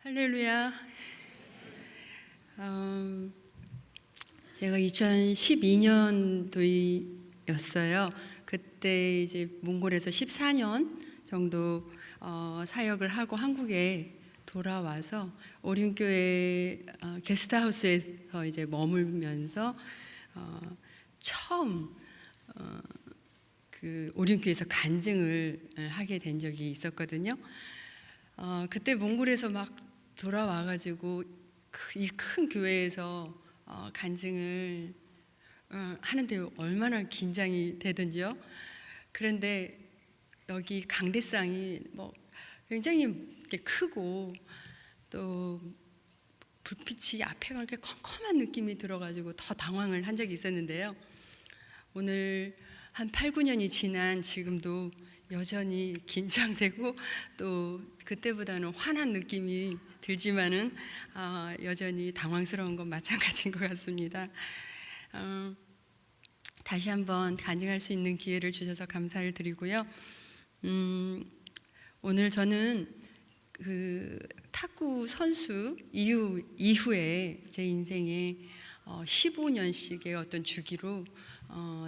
할렐루야. 제가 2012년도였어요. 그때 이제 몽골에서 14년 정도 사역을 하고 한국에 돌아와서 오륜교회 게스트하우스에서 이제 머물면서 처음 그 오륜교회에서 간증을 하게 된 적이 있었거든요. 그때 몽골에서 막 돌아와가지고 이 큰 교회에서 간증을 하는데 얼마나 긴장이 되던지요. 그런데 여기 강대상이 뭐 굉장히 이렇게 크고 또 불빛이 앞에가 이렇게 컴컴한 느낌이 들어가지고 더 당황을 한 적이 있었는데요. 오늘 한 8, 9년이 지난 지금도 여전히 긴장되고 또 그때보다는 환한 느낌이 들지만은 여전히 당황스러운 건 마찬가지인 것 같습니다. 다시 한번 간증할 수 있는 기회를 주셔서 감사를 드리고요. 오늘 저는 그 탁구 선수 이후에 제 인생에 15년씩의 어떤 주기로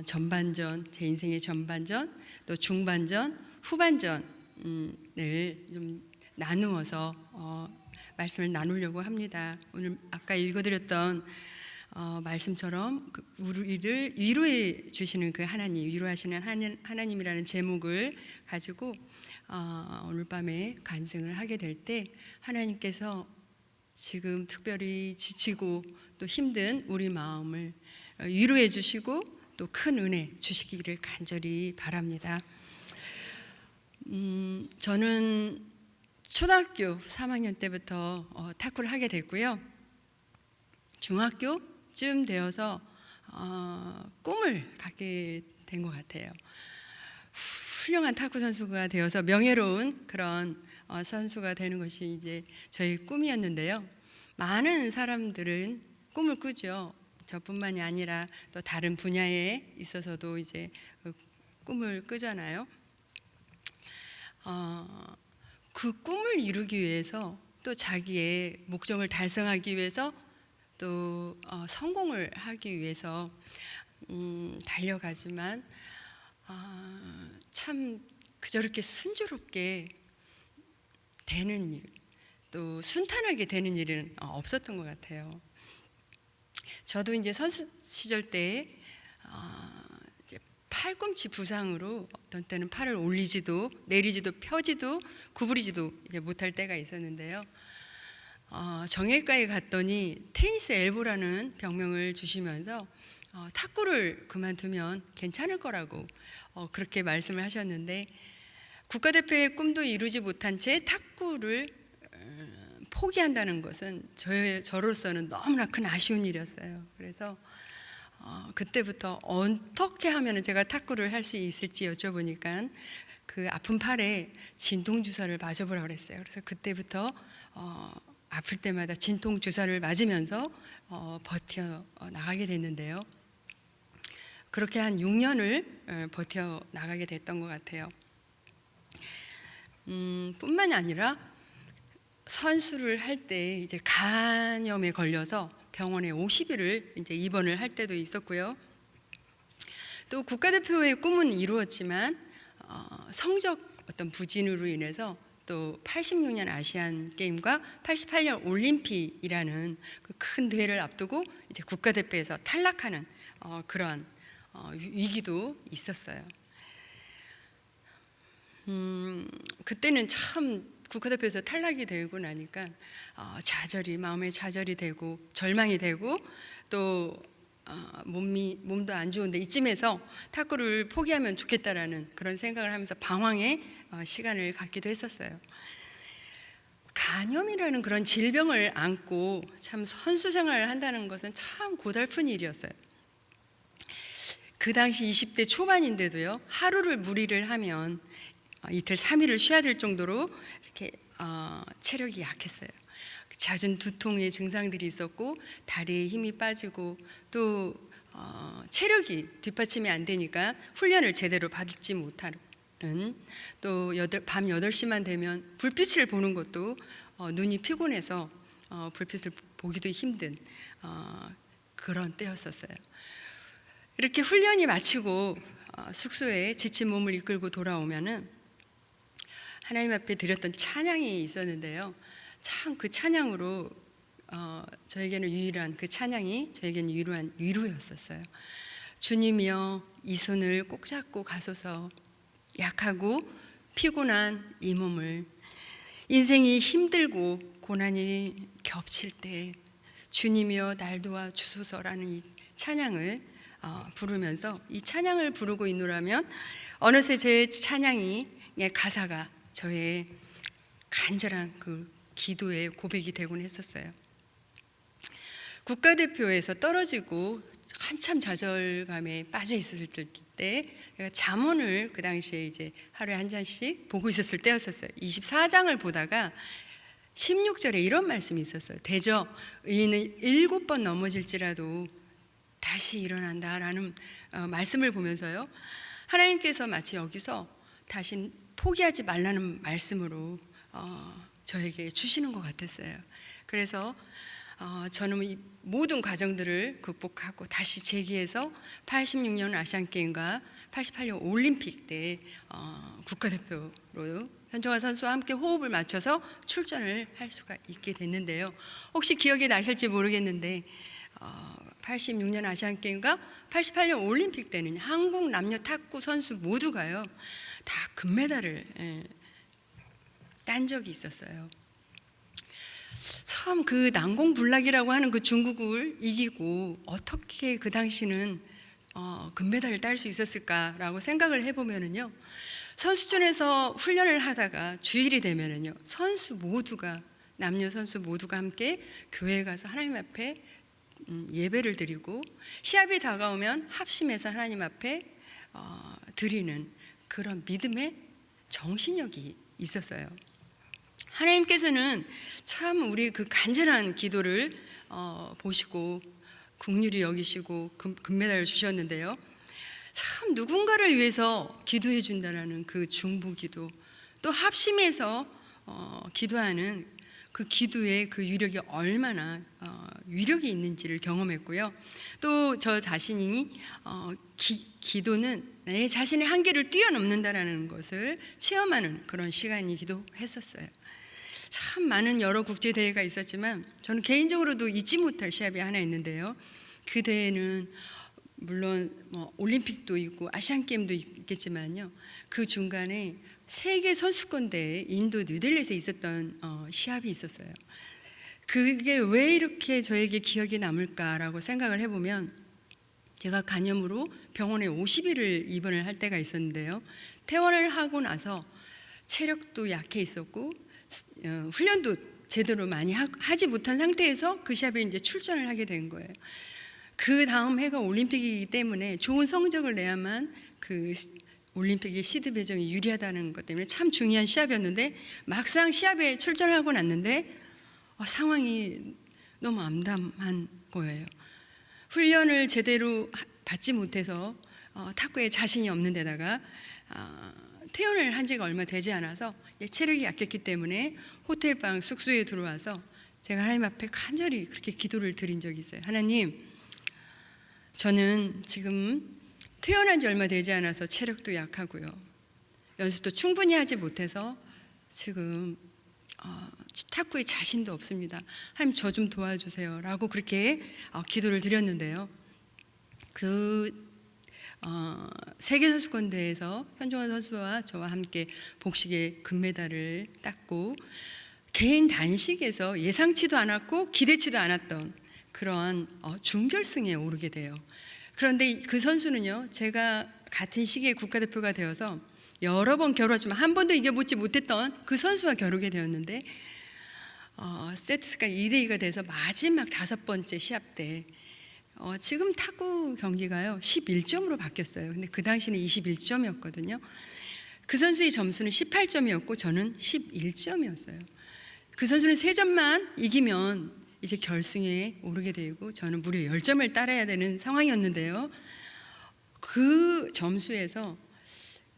전반전, 제 인생의 전반전, 또 중반전, 후반전을 좀 나누어서 말씀을 나누려고 합니다. 오늘 아까 읽어드렸던 말씀처럼 우리를 위로해 주시는 그 하나님, 위로하시는 하나님이라는 제목을 가지고 오늘 밤에 간증을 하게 될 때 하나님께서 지금 특별히 지치고 또 힘든 우리 마음을 위로해 주시고 또 큰 은혜 주시기를 간절히 바랍니다. 저는 초등학교 3학년 때부터 탁구를 하게 됐고요. 중학교쯤 되어서 꿈을 갖게 된 것 같아요. 훌륭한 탁구 선수가 되어서 명예로운 그런 선수가 되는 것이 이제 저의 꿈이었는데요. 많은 사람들은 꿈을 꾸죠. 저뿐만이 아니라 또 다른 분야에 있어서도 이제 꿈을 꾸잖아요. 그 꿈을 이루기 위해서 또 자기의 목적을 달성하기 위해서 또 성공을 하기 위해서 달려가지만 참 저렇게 순조롭게 되는 일, 또 순탄하게 되는 일은 없었던 것 같아요. 저도 이제 선수 시절 때 이제 팔꿈치 부상으로 어떤 때는 팔을 올리지도 내리지도 펴지도 구부리지도 이제 못할 때가 있었는데요. 정형외과에 갔더니 테니스 엘보라는 병명을 주시면서 탁구를 그만두면 괜찮을 거라고 그렇게 말씀을 하셨는데 국가대표의 꿈도 이루지 못한 채 탁구를 포기한다는 것은 저로서는 너무나 큰 아쉬운 일이었어요. 그래서 그때부터 어떻게 하면 제가 탁구를 할 수 있을지 여쭤보니까 그 아픈 팔에 진통주사를 맞아보라고 그랬어요. 그래서 그때부터 아플 때마다 진통주사를 맞으면서 버텨 나가게 됐는데요. 그렇게 한 6년을 버텨 나가게 됐던 것 같아요. 뿐만이 아니라 선수를 할 때 이제 간염에 걸려서 병원에 50일을 이제 입원을 할 때도 있었고요. 또 국가대표의 꿈은 이루었지만 성적 어떤 부진으로 인해서 또 86년 아시안 게임과 88년 올림픽이라는 그 큰 대회를 앞두고 이제 국가대표에서 탈락하는 그러한 위기도 있었어요. 그때는 참 국가대표에서 탈락이 되고 나니까 마음에 좌절이 되고 절망이 되고 또 몸도 안 좋은데 이쯤에서 탁구를 포기하면 좋겠다라는 그런 생각을 하면서 방황의 시간을 갖기도 했었어요. 간염이라는 그런 질병을 안고 참 선수 생활을 한다는 것은 참 고달픈 일이었어요. 그 당시 20대 초반인데도요, 하루를 무리를 하면 이틀 3일을 쉬어야 될 정도로 이렇게 체력이 약했어요. 잦은 두통의 증상들이 있었고 다리에 힘이 빠지고 또 체력이 뒷받침이 안 되니까 훈련을 제대로 받지 못하는 또 밤 8시만 되면 불빛을 보는 것도 눈이 피곤해서 불빛을 보기도 힘든 그런 때였었어요. 이렇게 훈련이 마치고 숙소에 지친 몸을 이끌고 돌아오면은 하나님 앞에 드렸던 찬양이 있었는데요. 참 그 찬양으로 저에게는 유일한 그 찬양이 저에게는 유일한 위로였었어요. 주님이여 이 손을 꼭 잡고 가소서. 약하고 피곤한 이 몸을, 인생이 힘들고 고난이 겹칠 때 주님이여 날 도와 주소서라는 이 찬양을 부르면서, 이 찬양을 부르고 있노라면 어느새 제 찬양이 가사가 저의 간절한 그 기도의 고백이 되곤 했었어요. 국가대표에서 떨어지고 한참 좌절감에 빠져 있었을 때 제가 잠언을 그 당시에 이제 하루에 한 잔씩 보고 있었을 때였었어요. 24장을 보다가 16절에 이런 말씀이 있었어요. 대저 의인은 7번 넘어질지라도 다시 일어난다라는 말씀을 보면서요, 하나님께서 마치 여기서 다시 포기하지 말라는 말씀으로 저에게 주시는 것 같았어요. 그래서 저는 이 모든 과정들을 극복하고 다시 재기해서 86년 아시안게임과 88년 올림픽 때 국가대표로 현정화 선수와 함께 호흡을 맞춰서 출전을 할 수가 있게 됐는데요. 혹시 기억이 나실지 모르겠는데 86년 아시안게임과 88년 올림픽 때는 한국 남녀 탁구 선수 모두가요 다 금메달을 딴 적이 있었어요. 처음 그 난공불락이라고 하는 그 중국을 이기고 어떻게 그 당시는 금메달을 딸 수 있었을까라고 생각을 해보면은요, 선수촌에서 훈련을 하다가 주일이 되면은요, 남녀 선수 모두가 함께 교회에 가서 하나님 앞에 예배를 드리고, 시합이 다가오면 합심해서 하나님 앞에 드리는 그런 믿음의 정신력이 있었어요. 하나님께서는 참 우리 그 간절한 기도를 보시고 긍휼히 여기시고 금메달을 주셨는데요. 참 누군가를 위해서 기도해 준다라는 그 중보기도, 또 합심해서 기도하는 그 기도의 그 위력이 얼마나 위력이 있는지를 경험했고요. 또 저 자신이 기도는 내 자신의 한계를 뛰어넘는다라는 것을 체험하는 그런 시간이기도 했었어요. 참 많은 여러 국제 대회가 있었지만 저는 개인적으로도 잊지 못할 시합이 하나 있는데요. 그 대회는 물론 올림픽도 있고 아시안 게임도 있겠지만요, 그 중간에 세계 선수권 대회 인도 뉴델리에서 있었던 시합이 있었어요. 그게 왜 이렇게 저에게 기억이 남을까라고 생각을 해보면, 제가 간염으로 병원에 50일을 입원을 할 때가 있었는데요, 퇴원을 하고 나서 체력도 약해 있었고 훈련도 제대로 많이 하지 못한 상태에서 그 시합에 이제 출전을 하게 된 거예요. 그 다음 해가 올림픽이기 때문에 좋은 성적을 내야만 그 올림픽의 시드 배정이 유리하다는 것 때문에 참 중요한 시합이었는데, 막상 시합에 출전하고 났는데 상황이 너무 암담한 거예요. 훈련을 제대로 받지 못해서 탁구에 자신이 없는 데다가 퇴원을 한 지가 얼마 되지 않아서 체력이 약했기 때문에 호텔방 숙소에 들어와서 제가 하나님 앞에 간절히 그렇게 기도를 드린 적이 있어요. 하나님, 저는 지금 퇴원한 지 얼마 되지 않아서 체력도 약하고요, 연습도 충분히 하지 못해서 지금 탁구에 자신도 없습니다. 하나님 저 좀 도와주세요 라고 그렇게 기도를 드렸는데요, 그 세계선수권대회에서 현종환 선수와 저와 함께 복식의 금메달을 땄고, 개인 단식에서 예상치도 않았고 기대치도 않았던 그런 준결승에 오르게 돼요. 그런데 그 선수는요, 제가 같은 시기에 국가대표가 되어서 여러 번 겨루었지만 한 번도 이겨보지 못했던 그 선수와 겨루게 되었는데 세트가 2대2가 돼서 마지막 5번째 시합 때 지금 탁구 경기가요 11점으로 바뀌었어요. 근데 그 당시는 21점이었거든요. 그 선수의 점수는 18점이었고 저는 11점이었어요. 그 선수는 3점만 이기면 이제 결승에 오르게 되고 저는 무려 10점을 따라야 되는 상황이었는데요, 그 점수에서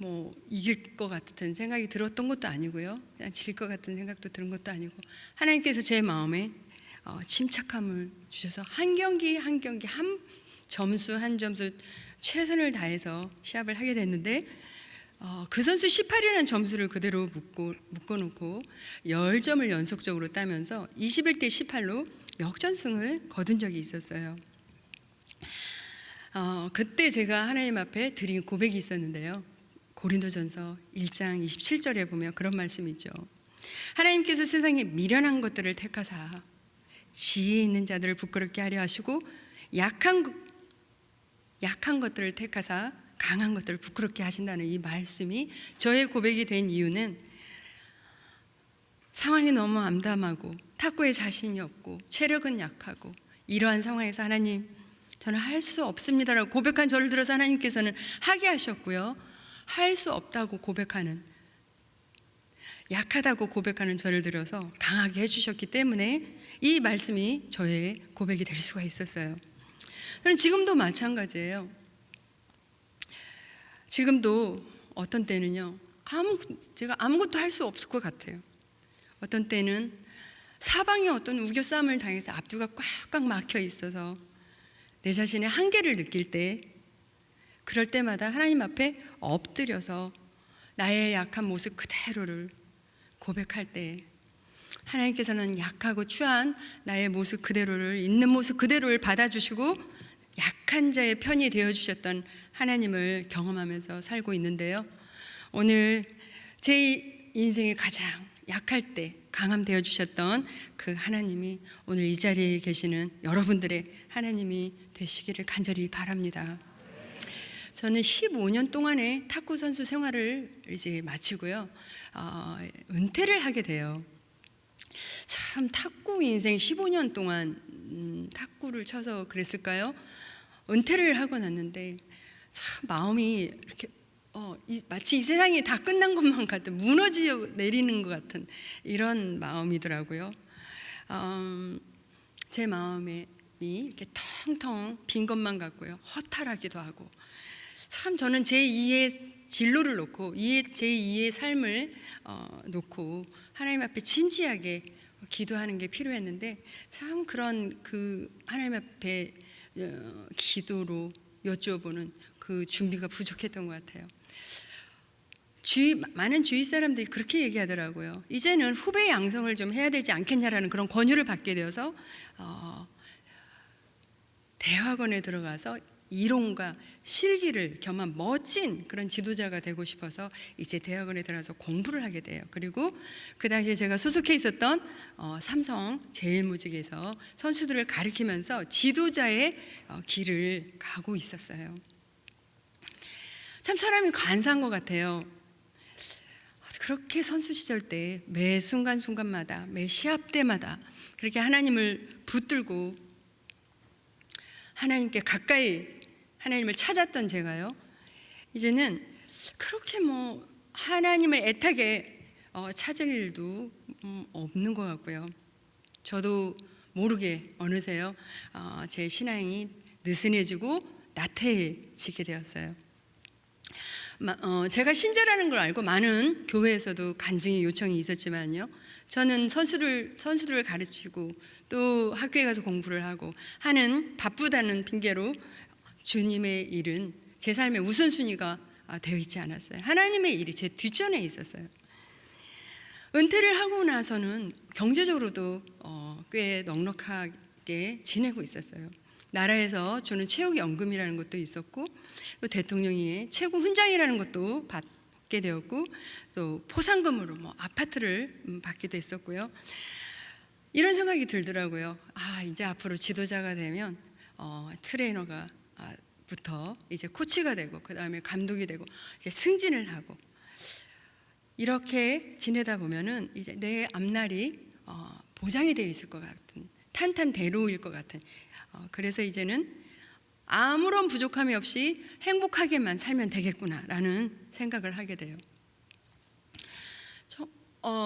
뭐 이길 것 같은 생각이 들었던 것도 아니고요. 그냥 질 것 같은 생각도 드는 것도 아니고 하나님께서 제 마음에 침착함을 주셔서 한 경기 한 경기 한 점수 한 점수 최선을 다해서 시합을 하게 됐는데 그 선수 18이라는 점수를 그대로 묶어놓고 10점을 연속적으로 따면서 21대 18로 역전승을 거둔 적이 있었어요. 그때 제가 하나님 앞에 드린 고백이 있었는데요. 고린도전서 1장 27절에 보면 그런 말씀이 있죠. 하나님께서 세상에 미련한 것들을 택하사 지혜 있는 자들을 부끄럽게 하려 하시고 약한 것들을 택하사 강한 것들을 부끄럽게 하신다는 이 말씀이 저의 고백이 된 이유는 상황이 너무 암담하고 탁구에 자신이 없고 체력은 약하고 이러한 상황에서 하나님 저는 할 수 없습니다라고 고백한 저를 들어서 하나님께서는 하게 하셨고요. 할 수 없다고 고백하는 약하다고 고백하는 저를 들어서 강하게 해주셨기 때문에 이 말씀이 저의 고백이 될 수가 있었어요. 저는 지금도 마찬가지예요. 지금도 어떤 때는요 제가 아무것도 할 수 없을 것 같아요. 어떤 때는 사방에 어떤 우겨싸움을 당해서 앞뒤가 꽉꽉 막혀 있어서 내 자신의 한계를 느낄 때 그럴 때마다 하나님 앞에 엎드려서 나의 약한 모습 그대로를 고백할 때 하나님께서는 약하고 추한 나의 모습 그대로를 있는 모습 그대로를 받아주시고 약한 자의 편이 되어주셨던 하나님을 경험하면서 살고 있는데요. 오늘 제 인생에 가장 약할 때 강함 되어주셨던 그 하나님이 오늘 이 자리에 계시는 여러분들의 하나님이 되시기를 간절히 바랍니다. 저는 15년 동안의 탁구 선수 생활을 이제 마치고요. 은퇴를 하게 돼요. 참 탁구 인생 15년 동안 탁구를 쳐서 그랬을까요? 은퇴를 하고 났는데 참 마음이 이렇게 마치 이 세상이 다 끝난 것만 같은 무너져 내리는 것 같은 이런 마음이더라고요. 제 마음이 이렇게 텅텅 빈 것만 같고요. 허탈하기도 하고 참 저는 제2의 진로를 놓고 제2의 삶을 놓고 하나님 앞에 진지하게 기도하는 게 필요했는데 참 그런 그 하나님 앞에 기도로 여쭈어보는 그 준비가 부족했던 것 같아요. 많은 주위 사람들이 그렇게 얘기하더라고요. 이제는 후배 양성을 좀 해야 되지 않겠냐라는 그런 권유를 받게 되어서 대학원에 들어가서 이론과 실기를 겸한 멋진 그런 지도자가 되고 싶어서 이제 대학원에 들어가서 공부를 하게 돼요. 그리고 그 당시에 제가 소속해 있었던 삼성 제일무직에서 선수들을 가르치면서 지도자의 길을 가고 있었어요. 참 사람이 간사한 것 같아요. 그렇게 선수 시절 때 매 순간순간마다 매 시합 때마다 그렇게 하나님을 붙들고 하나님께 가까이 하나님을 찾았던 제가요 이제는 그렇게 하나님을 애타게 찾을 일도 없는 것 같고요. 저도 모르게 어느새요 제 신앙이 느슨해지고 나태해지게 되었어요. 제가 신자라는 걸 알고 많은 교회에서도 간증의 요청이 있었지만요. 저는 선수들을 가르치고 또 학교에 가서 공부를 하고 하는 바쁘다는 핑계로 주님의 일은 제 삶의 우선순위가 되어 있지 않았어요. 하나님의 일이 제 뒷전에 있었어요. 은퇴를 하고 나서는 경제적으로도 꽤 넉넉하게 지내고 있었어요. 나라에서 주는 체육연금이라는 것도 있었고 또 대통령이 최고 훈장이라는 것도 받게 되었고 또 포상금으로 아파트를 받기도 했었고요. 이런 생각이 들더라고요. 이제 앞으로 지도자가 되면 트레이너가 부터 이제 코치가 되고 그 다음에 감독이 되고 이제 승진을 하고 이렇게 지내다 보면은 이제 내 앞날이 보장이 되어 있을 것 같은 탄탄대로일 것 같은 그래서 이제는 아무런 부족함이 없이 행복하게만 살면 되겠구나라는 생각을 하게 돼요.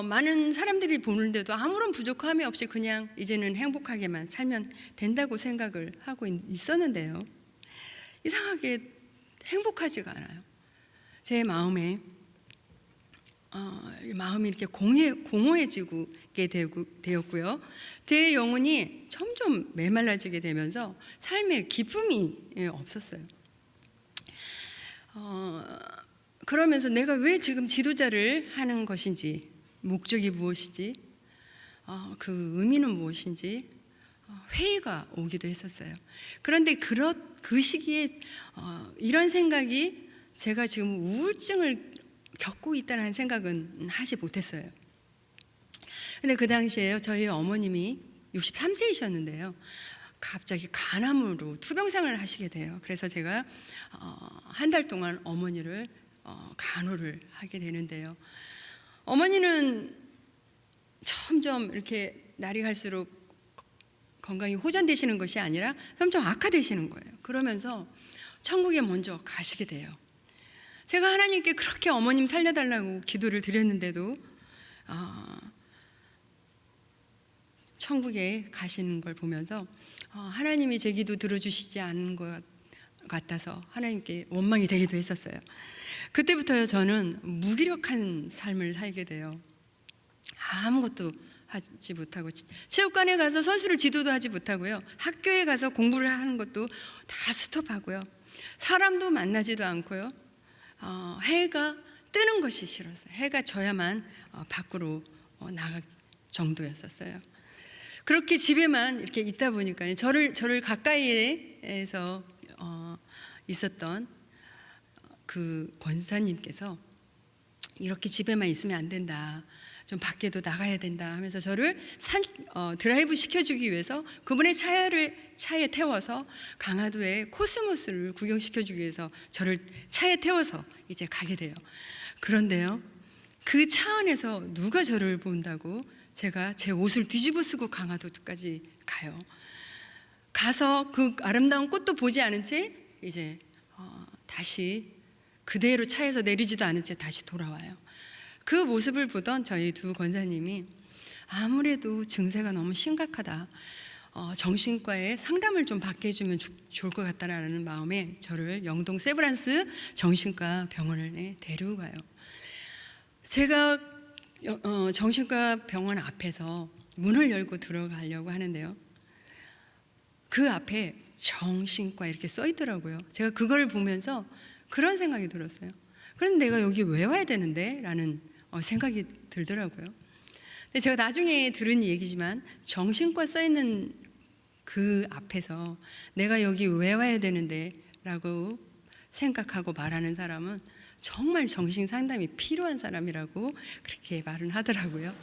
많은 사람들이 보는데도 아무런 부족함이 없이 그냥 이제는 행복하게만 살면 된다고 생각을 하고 있었는데요. 이상하게 행복하지가 않아요. 제 마음에 마음이 이렇게 공허해지게 되었고요. 제 영혼이 점점 메말라지게 되면서 삶에 기쁨이 없었어요. 그러면서 내가 왜 지금 지도자를 하는 것인지, 목적이 무엇이지, 그 의미는 무엇인지 회의가 오기도 했었어요. 그런데 그 시기에 이런 생각이, 제가 지금 우울증을 겪고 있다는 생각은 하지 못했어요. 근데 그 당시에 저희 어머님이 63세이셨는데요. 갑자기 간암으로 투병상을 하시게 돼요. 그래서 제가 한 달 동안 어머니를 간호를 하게 되는데요. 어머니는 점점 이렇게 날이 갈수록 건강이 호전되시는 것이 아니라 점점 악화되시는 거예요. 그러면서 천국에 먼저 가시게 돼요. 제가 하나님께 그렇게 어머님 살려달라고 기도를 드렸는데도 천국에 가시는 걸 보면서 하나님이 제 기도 들어주시지 않은 것 같아서 하나님께 원망이 되기도 했었어요. 그때부터요, 저는 무기력한 삶을 살게 돼요. 아무것도 하지 못하고, 체육관에 가서 선수를 지도도 하지 못하고요, 학교에 가서 공부를 하는 것도 다 스톱하고요, 사람도 만나지도 않고요, 해가 뜨는 것이 싫었어요. 해가 져야만 밖으로 나갈 정도였었어요. 그렇게 집에만 이렇게 있다 보니까 저를 가까이에서 있었던 그 권사님께서 이렇게 집에만 있으면 안 된다, 좀 밖에도 나가야 된다 하면서 저를 드라이브 시켜주기 위해서 그분의 차에 태워서 강화도의 코스모스를 구경시켜주기 위해서 저를 차에 태워서 이제 가게 돼요. 그런데요, 그 차 안에서 누가 저를 본다고 제가 제 옷을 뒤집어 쓰고 강화도까지 가요. 가서 그 아름다운 꽃도 보지 않은 채 이제 다시 그대로 차에서 내리지도 않은 채 다시 돌아와요. 그 모습을 보던 저희 두 권사님이 아무래도 증세가 너무 심각하다, 정신과에 상담을 좀 받게 해주면 좋을 것 같다라는 마음에 저를 영동 세브란스 정신과 병원에 데리고 가요. 제가 정신과 병원 앞에서 문을 열고 들어가려고 하는데요, 그 앞에 정신과 이렇게 써 있더라고요. 제가 그걸 보면서 그런 생각이 들었어요. 그런데 내가 여기 왜 와야 되는데? 라는 생각이 들더라고요. 근데 제가 나중에 들은 얘기지만, 정신과 써 있는 그 앞에서 내가 여기 왜 와야 되는데? 라고 생각하고 말하는 사람은 정말 정신 상담이 필요한 사람이라고 그렇게 말은 하더라고요.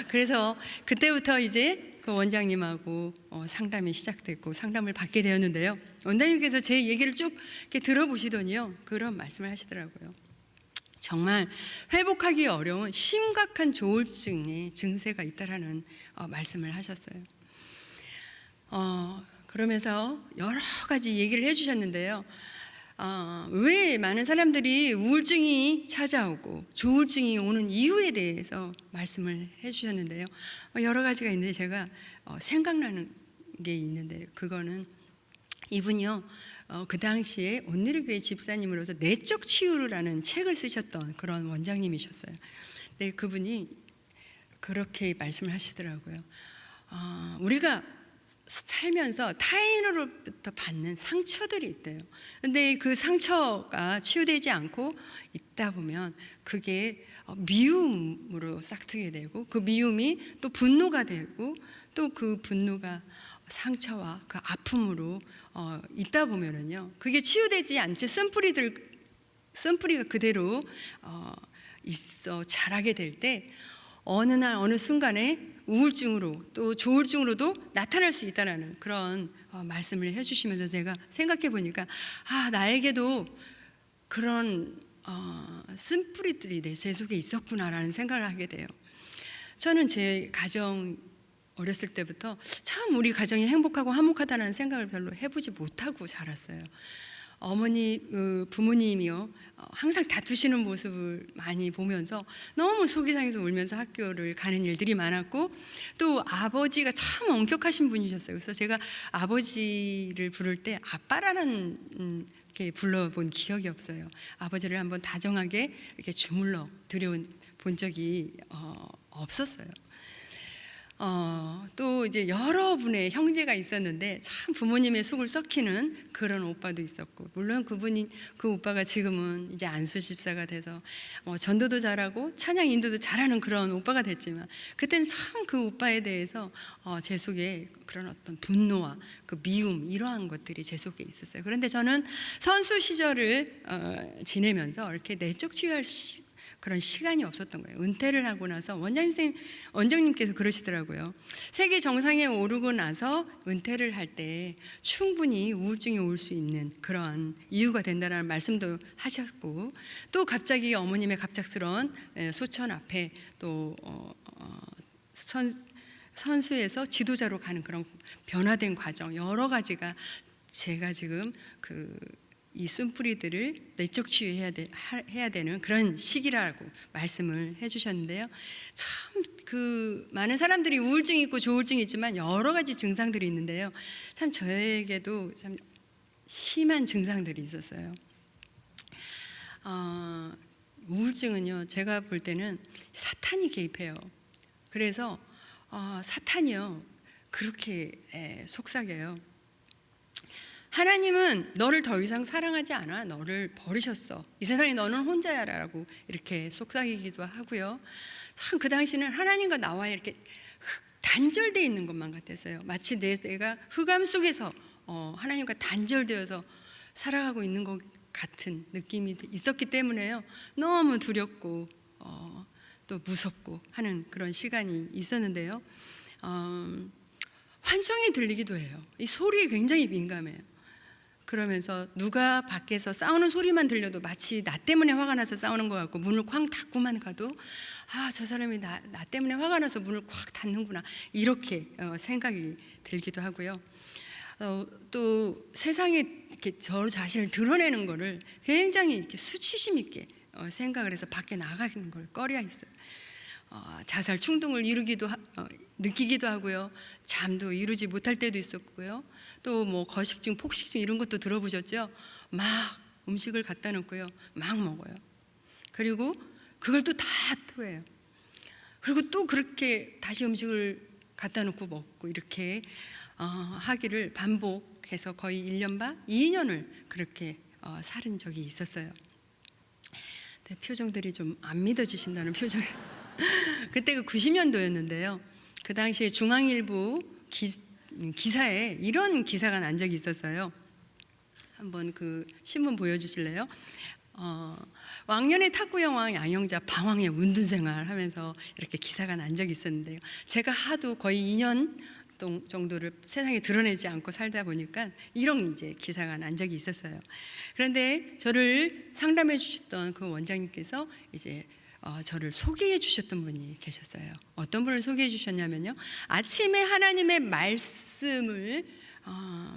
그래서 그때부터 이제 그 원장님하고 상담이 시작됐고 상담을 받게 되었는데요. 원장님께서 제 얘기를 쭉 이렇게 들어보시더니요, 그런 말씀을 하시더라고요. 정말 회복하기 어려운 심각한 조울증의 증세가 있다라는 말씀을 하셨어요. 그러면서 여러 가지 얘기를 해주셨는데요. 왜 많은 사람들이 우울증이 찾아오고 조울증이 오는 이유에 대해서 말씀을 해주셨는데요. 여러 가지가 있는데 제가 생각나는 게 있는데, 그거는 이분이요, 그 당시에 온누리교회 집사님으로서 내적 치유라는 책을 쓰셨던 그런 원장님이셨어요. 네, 그분이 그렇게 말씀을 하시더라고요. 우리가 살면서 타인으로부터 받는 상처들이 있대요. 근데 그 상처가 치유되지 않고 있다 보면 그게 미움으로 싹트게 되고, 그 미움이 또 분노가 되고, 또 그 분노가 상처와 그 아픔으로 있다 보면은요, 그게 치유되지 않지 쓴뿌리가 그대로 있어 자라게 될 때 어느 날 어느 순간에 우울증으로 또 조울증으로도 나타날 수 있다는 그런 말씀을 해주시면서 제가 생각해 보니까, 나에게도 그런 쓴뿌리들이 내 속에 있었구나라는 생각을 하게 돼요. 저는 제 가정 어렸을 때부터 참 우리 가정이 행복하고 화목하다는 생각을 별로 해보지 못하고 자랐어요. 부모님이요 항상 다투시는 모습을 많이 보면서 너무 속이 상해서 울면서 학교를 가는 일들이 많았고, 또 아버지가 참 엄격하신 분이셨어요. 그래서 제가 아버지를 부를 때 아빠라는 이렇게 불러본 기억이 없어요. 아버지를 한번 다정하게 이렇게 주물러 드려본 적이 없었어요. 또 이제 여러분의 형제가 있었는데 참 부모님의 속을 썩히는 그런 오빠도 있었고, 물론 그 오빠가 지금은 이제 안수 집사가 돼서 전도도 잘하고 찬양 인도도 잘하는 그런 오빠가 됐지만, 그때는 참 그 오빠에 대해서 제 속에 그런 어떤 분노와 그 미움, 이러한 것들이 제 속에 있었어요. 그런데 저는 선수 시절을 지내면서 이렇게 내적 치유할 그런 시간이 없었던 거예요. 은퇴를 하고 나서 원장님께서 그러시더라고요. 세계 정상에 오르고 나서 은퇴를 할 때 충분히 우울증이 올 수 있는 그런 이유가 된다는 말씀도 하셨고, 또 갑자기 어머님의 갑작스러운 소천 앞에 또 선수에서 지도자로 가는 그런 변화된 과정, 여러 가지가 제가 지금 이 쓴뿌리들을 내적 치유해야 해야 되는 그런 시기라고 말씀을 해주셨는데요. 참 많은 사람들이 우울증이 있고 조울증이 있지만 여러 가지 증상들이 있는데요. 참 저에게도 참 심한 증상들이 있었어요. 우울증은요, 제가 볼 때는 사탄이 개입해요. 그래서 사탄이요 그렇게 속삭여요. 하나님은 너를 더 이상 사랑하지 않아. 너를 버리셨어. 이 세상에 너는 혼자야라고 이렇게 속삭이기도 하고요. 참 그 당시는 하나님과 나와 이렇게 단절되어 있는 것만 같았어요. 마치 내가 흑암 속에서 하나님과 단절되어서 살아가고 있는 것 같은 느낌이 있었기 때문에요. 너무 두렵고 또 무섭고 하는 그런 시간이 있었는데요. 환청이 들리기도 해요. 이 소리에 굉장히 민감해요. 그러면서 누가 밖에서 싸우는 소리만 들려도 마치 나 때문에 화가 나서 싸우는 것 같고, 문을 쾅 닫고만 가도 저 사람이 나 때문에 화가 나서 문을 콱 닫는구나, 이렇게 생각이 들기도 하고요. 또 세상에 이렇게 저 자신을 드러내는 거를 굉장히 이렇게 수치심 있게 생각을 해서 밖에 나가는 걸 꺼려 했어요. 자살 충동을 느끼기도 하고요. 잠도 이루지 못할 때도 있었고요. 또 거식증, 폭식증 이런 것도 들어보셨죠? 막 음식을 갖다 놓고요, 막 먹어요. 그리고 그걸 또 다 토해요. 그리고 또 그렇게 다시 음식을 갖다 놓고 먹고, 이렇게 하기를 반복해서 거의 1년 반, 2년을 그렇게 살은 적이 있었어요. 표정들이 좀 안 믿어지신다는 표정. 그때가 90년도였는데요. 그 당시에 중앙일보 기사에 이런 기사가 난 적이 있었어요. 한번 그 신문 보여주실래요? 왕년의 탁구 여왕 양영자 방황의 운둔생활 하면서 이렇게 기사가 난 적이 있었는데요. 제가 하도 거의 2년 정도를 세상에 드러내지 않고 살다 보니까 이런 이제 기사가 난 적이 있었어요. 그런데 저를 상담해 주셨던 그 원장님께서 이제 저를 소개해 주셨던 분이 계셨어요. 어떤 분을 소개해 주셨냐면요, 아침에 하나님의 말씀을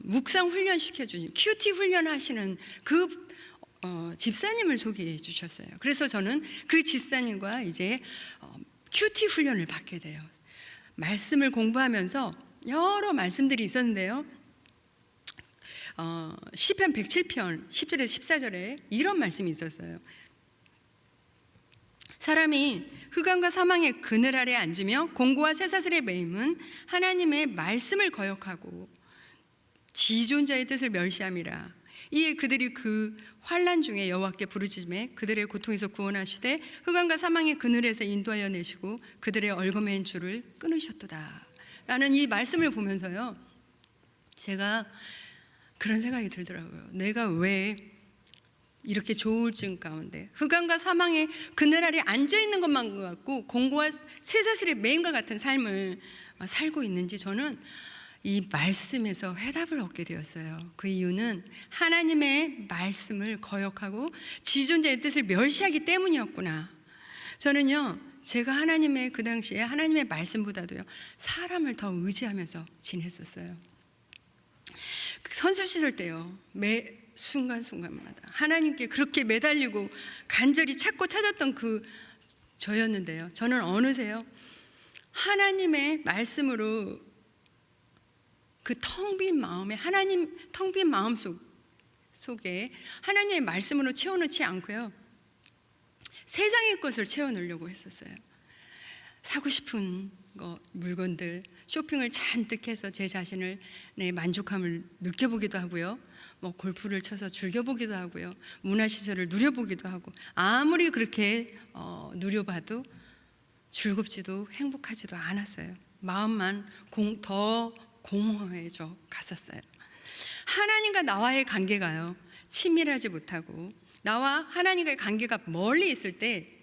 묵상 훈련시켜 주신, 큐티 훈련하시는 그 집사님을 소개해 주셨어요. 그래서 저는 그 집사님과 이제 큐티 훈련을 받게 돼요. 말씀을 공부하면서 여러 말씀들이 있었는데요. 시편 107편 10절에서 14절에 이런 말씀이 있었어요. 사람이 흑암과 사망의 그늘 아래 앉으며 공고와 쇠사슬에 매임은 하나님의 말씀을 거역하고 지존자의 뜻을 멸시함이라. 이에 그들이 그 환난 중에 여호와께 부르짖음에 그들의 고통에서 구원하시되 흑암과 사망의 그늘에서 인도하여 내시고 그들의 얽어맨 줄을 끊으셨도다 라는 이 말씀을 보면서요, 제가 그런 생각이 들더라고요. 내가 왜 이렇게 조울증 가운데 흑암과 사망의 그늘 아래 앉아있는 것만 같고 공고와 쇠사슬의 매임과 같은 삶을 살고 있는지 저는 이 말씀에서 해답을 얻게 되었어요. 그 이유는 하나님의 말씀을 거역하고 지존자의 뜻을 멸시하기 때문이었구나. 저는요, 제가 하나님의 그 당시에 하나님의 말씀보다도요, 사람을 더 의지하면서 지냈었어요. 선수 시절 때요, 매 순간순간마다 하나님께 그렇게 매달리고 간절히 찾고 찾았던 그 저였는데요, 저는 어느새요 하나님의 말씀으로 그 텅 빈 마음에, 하나님 텅 빈 마음 속에 하나님의 말씀으로 채워넣지 않고요, 세상의 것을 채워넣으려고 했었어요. 사고 싶은 물건들, 쇼핑을 잔뜩 해서 제 자신을 내 만족함을 느껴보기도 하고요, 뭐 골프를 쳐서 즐겨보기도 하고요, 문화시설을 누려보기도 하고, 아무리 그렇게 누려봐도 즐겁지도 행복하지도 않았어요. 마음만 더 공허해져 갔었어요. 하나님과 나와의 관계가요, 친밀하지 못하고 나와 하나님과의 관계가 멀리 있을 때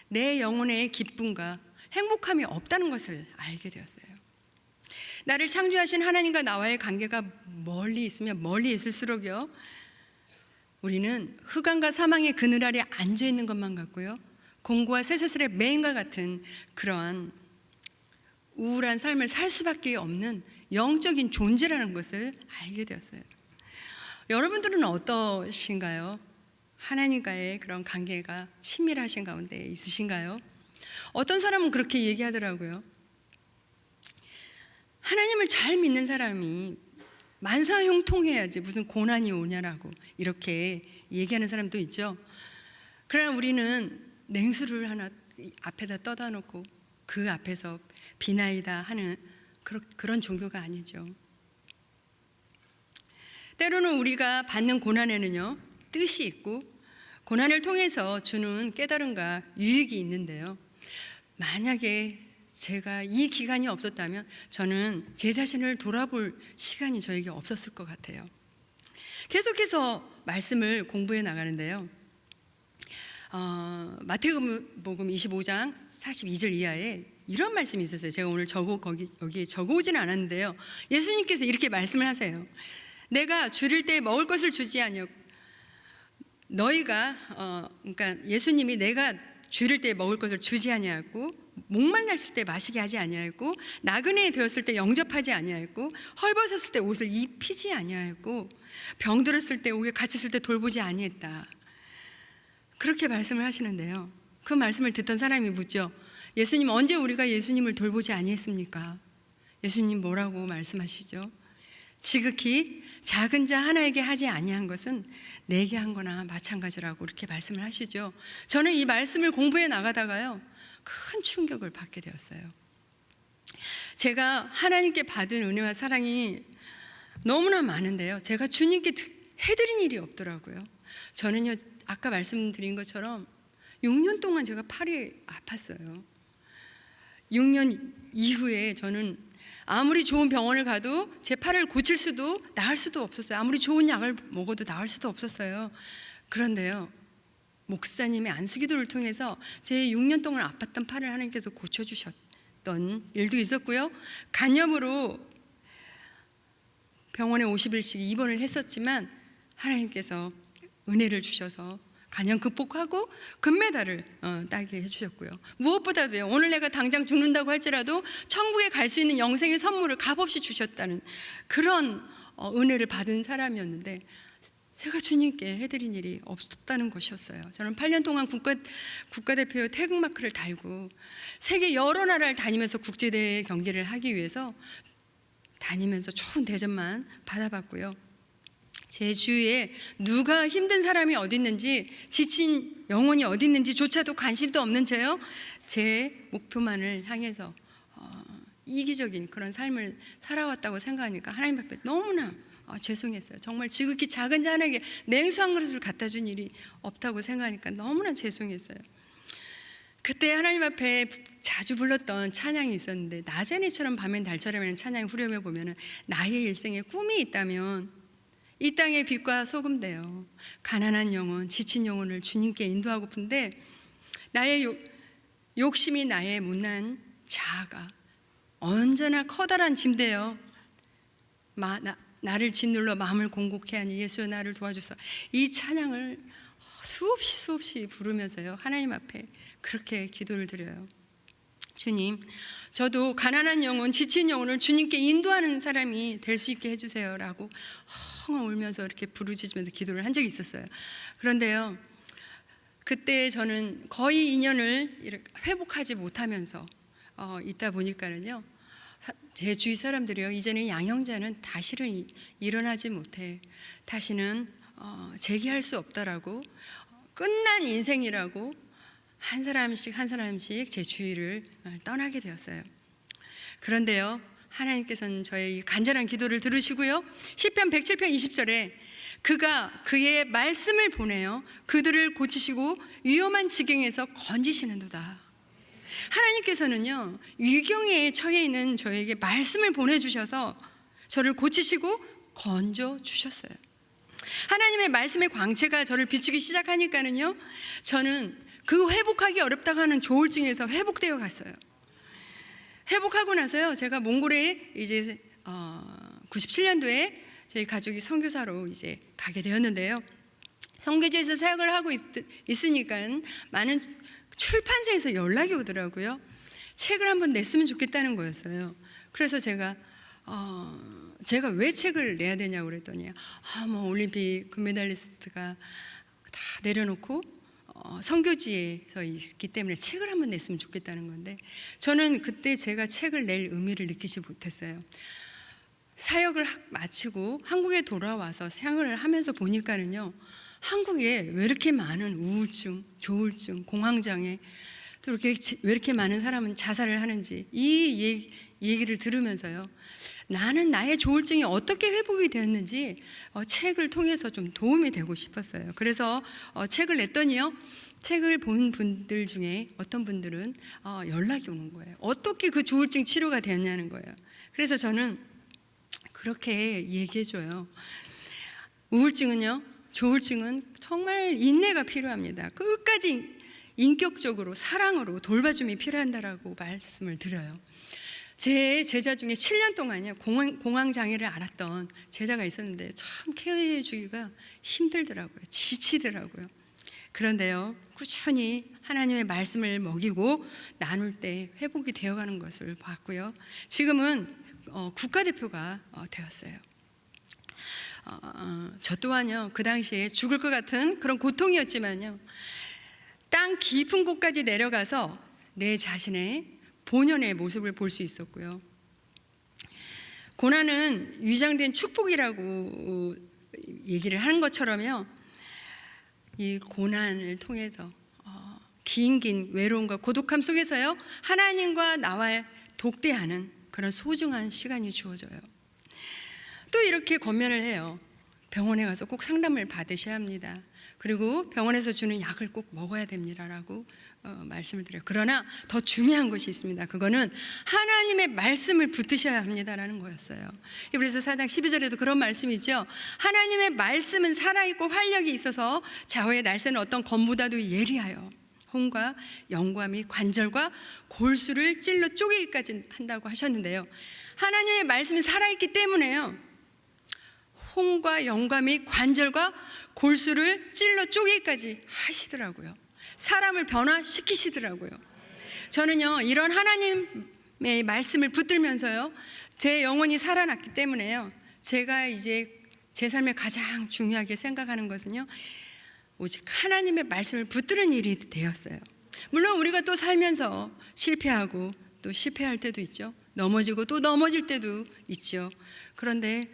내 영혼의 기쁨과 행복함이 없다는 것을 알게 되었어요. 나를 창조하신 하나님과 나와의 관계가 멀리 있으면 멀리 있을수록요, 우리는 흑암과 사망의 그늘 아래 앉아 있는 것만 같고요, 공고와 쇠사슬의 매인과 같은 그러한 우울한 삶을 살 수밖에 없는 영적인 존재라는 것을 알게 되었어요. 여러분들은 어떠신가요? 하나님과의 그런 관계가 친밀하신 가운데 있으신가요? 어떤 사람은 그렇게 얘기하더라고요. 하나님을 잘 믿는 사람이 만사형통해야지 무슨 고난이 오냐라고 이렇게 얘기하는 사람도 있죠. 그러나 우리는 냉수를 하나 앞에다 떠다 놓고 그 앞에서 비나이다 하는 그런 종교가 아니죠. 때로는 우리가 받는 고난에는요, 뜻이 있고 고난을 통해서 주는 깨달음과 유익이 있는데요, 만약에 제가 이 기간이 없었다면 저는 제 자신을 돌아볼 시간이 저에게 없었을 것 같아요. 계속해서 말씀을 공부해 나가는데요, 마태복음 25장 42절 이하에 이런 말씀이 있었어요. 제가 오늘 여기에 적어오지는 않았는데요, 예수님께서 이렇게 말씀을 하세요. 내가 줄일 때 먹을 것을 주지 아니하고, 너희가 그러니까 예수님이 내가 줄일 때 먹을 것을 주지 아니하고, 목말랐을 때 마시게 하지 아니하고, 나그네 되었을 때 영접하지 아니하고, 헐벗었을 때 옷을 입히지 아니하고, 병들었을 때 옥에 갇혔을 때 돌보지 아니했다. 그렇게 말씀을 하시는데요, 그 말씀을 듣던 사람이 묻죠. 예수님, 언제 우리가 예수님을 돌보지 아니했습니까? 예수님 뭐라고 말씀하시죠? 지극히 작은 자 하나에게 하지 아니한 것은 내게 한 거나 마찬가지라고 이렇게 말씀을 하시죠. 저는 이 말씀을 공부해 나가다가요, 큰 충격을 받게 되었어요. 제가 하나님께 받은 은혜와 사랑이 너무나 많은데요, 제가 주님께 해드린 일이 없더라고요. 저는요, 아까 말씀드린 것처럼 6년 동안 제가 팔이 아팠어요. 6년 이후에 저는 아무리 좋은 병원을 가도 제 팔을 고칠 수도 나을 수도 없었어요. 아무리 좋은 약을 먹어도 나을 수도 없었어요. 그런데요, 목사님의 안수기도를 통해서 제 6년 동안 아팠던 팔을 하나님께서 고쳐주셨던 일도 있었고요, 간염으로 병원에 50일씩 입원을 했었지만 하나님께서 은혜를 주셔서 간염 극복하고 금메달을 따게 해주셨고요. 무엇보다도요, 오늘 내가 당장 죽는다고 할지라도 천국에 갈 수 있는 영생의 선물을 값없이 주셨다는 그런 은혜를 받은 사람이었는데, 제가 주님께 해드린 일이 없었다는 것이었어요. 저는 8년 동안 국가대표 태극마크를 달고 세계 여러 나라를 다니면서 국제대회 경기를 하기 위해서 다니면서 좋은 대접만 받아봤고요, 제 주위에 누가 힘든 사람이 어디 있는지, 지친 영혼이 어디 있는지조차도 관심도 없는 채요, 제 목표만을 향해서 이기적인 그런 삶을 살아왔다고 생각하니까 하나님 앞에 너무나 죄송했어요. 정말 지극히 작은 자 하나에게 냉수 한 그릇을 갖다 준 일이 없다고 생각하니까 너무나 죄송했어요. 그때 하나님 앞에 자주 불렀던 찬양이 있었는데, 낮에네처럼 밤엔 달처럼이라는 찬양 후렴에 보면은, 나의 일생에 꿈이 있다면 이 땅의 빛과 소금 되어 가난한 영혼, 지친 영혼을 주님께 인도하고픈데, 나의 욕심이 나의 못난 자아가 언제나 커다란 짐되어 나를 짓눌러 마음을 공곡해 하니 예수여 나를 도와주소. 이 찬양을 수없이 부르면서요, 하나님 앞에 그렇게 기도를 드려요. 주님, 저도 가난한 영혼, 지친 영혼을 주님께 인도하는 사람이 될 수 있게 해주세요라고 헝 울면서 이렇게 부르짖으면서 기도를 한 적이 있었어요. 그런데요, 그때 저는 거의 2년을 이렇게 회복하지 못하면서 있다 보니까는요, 제 주위 사람들이요, 이제는 양형자는 다시는 일어나지 못해, 다시는 재기할 수 없다라고, 끝난 인생이라고 한 사람씩 한 사람씩 제 주위를 떠나게 되었어요. 그런데요, 하나님께서는 저의 간절한 기도를 들으시고요, 시편 107편 20절에 그가 그의 말씀을 보내어 그들을 고치시고 위험한 지경에서 건지시는도다. 하나님께서는요, 위경에 처해 있는 저에게 말씀을 보내주셔서 저를 고치시고 건져 주셨어요. 하나님의 말씀의 광채가 저를 비추기 시작하니까는요, 저는 그 회복하기 어렵다고 하는 조울증에서 회복되어 갔어요. 회복하고 나서요, 제가 몽골에 이제 97년도에 저희 가족이 선교사로 이제 가게 되었는데요, 선교지에서 사역을 하고 있으니까 많은 출판사에서 연락이 오더라고요. 책을 한번 냈으면 좋겠다는 거였어요. 그래서 제가 왜 책을 내야 되냐고 그랬더니 올림픽 금메달리스트가 다 내려놓고 선교지에서 있기 때문에 책을 한번 냈으면 좋겠다는 건데, 저는 그때 제가 책을 낼 의미를 느끼지 못했어요. 사역을 마치고 한국에 돌아와서 생활을 하면서 보니까는요, 한국에 왜 이렇게 많은 우울증, 조울증, 공황장애, 또 이렇게 왜 이렇게 많은 사람은 자살을 하는지, 이 얘기를 들으면서요, 나는 나의 조울증이 어떻게 회복이 되었는지 책을 통해서 좀 도움이 되고 싶었어요. 그래서 책을 냈더니요, 책을 본 분들 중에 어떤 분들은 연락이 오는 거예요. 어떻게 그 조울증 치료가 되었냐는 거예요. 그래서 저는 그렇게 얘기해줘요. 우울증은요, 조울증은 정말 인내가 필요합니다. 끝까지 인격적으로 사랑으로 돌봐줌이 필요한다라고 말씀을 드려요. 제 제자 중에 7년 동안요, 공황장애를 앓았던 제자가 있었는데 참 케어해 주기가 힘들더라고요. 지치더라고요. 그런데요, 꾸준히 하나님의 말씀을 먹이고 나눌 때 회복이 되어가는 것을 봤고요, 지금은 국가대표가 되었어요. 저 또한요, 그 당시에 죽을 것 같은 그런 고통이었지만요, 땅 깊은 곳까지 내려가서 내 자신의 본연의 모습을 볼 수 있었고요, 고난은 위장된 축복이라고 얘기를 하는 것처럼요, 이 고난을 통해서 긴 외로움과 고독함 속에서요, 하나님과 나와 독대하는 그런 소중한 시간이 주어져요. 또 이렇게 권면을 해요. 병원에 가서 꼭 상담을 받으셔야 합니다. 그리고 병원에서 주는 약을 꼭 먹어야 됩니다라고 말씀을 드려요. 그러나 더 중요한 것이 있습니다. 그거는 하나님의 말씀을 붙드셔야 합니다라는 거였어요. 그래서 4장 12절에도 그런 말씀이 있죠. 하나님의 말씀은 살아있고 활력이 있어서 좌우의 날새는 어떤 검보다도 예리하여 혼과 영과 및 관절과 골수를 찔러 쪼개기까지 한다고 하셨는데요, 하나님의 말씀이 살아있기 때문에요, 혼과 영과 및 관절과 골수를 찔러 쪼개기까지 하시더라고요. 사람을 변화시키시더라고요. 저는요, 이런 하나님의 말씀을 붙들면서요, 제 영혼이 살아났기 때문에요, 제가 이제 제 삶에 가장 중요하게 생각하는 것은요, 오직 하나님의 말씀을 붙드는 일이 되었어요. 물론 우리가 또 살면서 실패하고 또 실패할 때도 있죠. 넘어지고 또 넘어질 때도 있죠. 그런데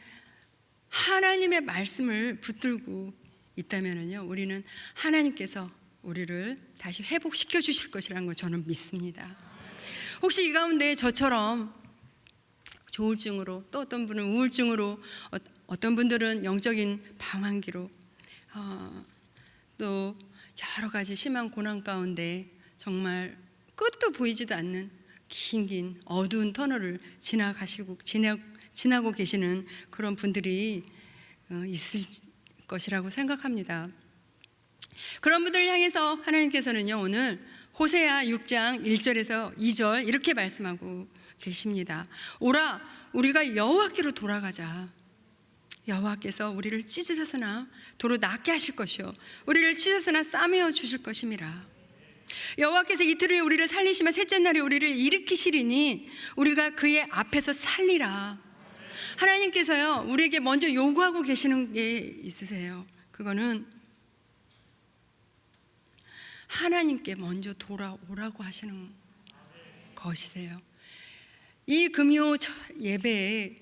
하나님의 말씀을 붙들고 있다면요, 우리는 하나님께서 우리를 다시 회복시켜 주실 것이라는 걸 저는 믿습니다. 혹시 이 가운데 저처럼 조울증으로, 또 어떤 분은 우울증으로, 어떤 분들은 영적인 방황기로, 또 여러 가지 심한 고난 가운데 정말 끝도 보이지도 않는 긴 어두운 터널을 지나고 계시는 그런 분들이 있을 것이라고 생각합니다. 그런 분들을 향해서 하나님께서는요, 오늘 호세아 6장 1절에서 2절 이렇게 말씀하고 계십니다. 오라, 우리가 여호와께로 돌아가자. 여호와께서 우리를 찢으셨으나 도로 낫게 하실 것이요, 우리를 찢으셨으나 싸매어 주실 것임이라. 여호와께서 이틀 후에 우리를 살리시며 셋째 날에 우리를 일으키시리니 우리가 그의 앞에서 살리라. 하나님께서요, 우리에게 먼저 요구하고 계시는 게 있으세요. 그거는 하나님께 먼저 돌아오라고 하시는 것이세요. 이 금요 예배에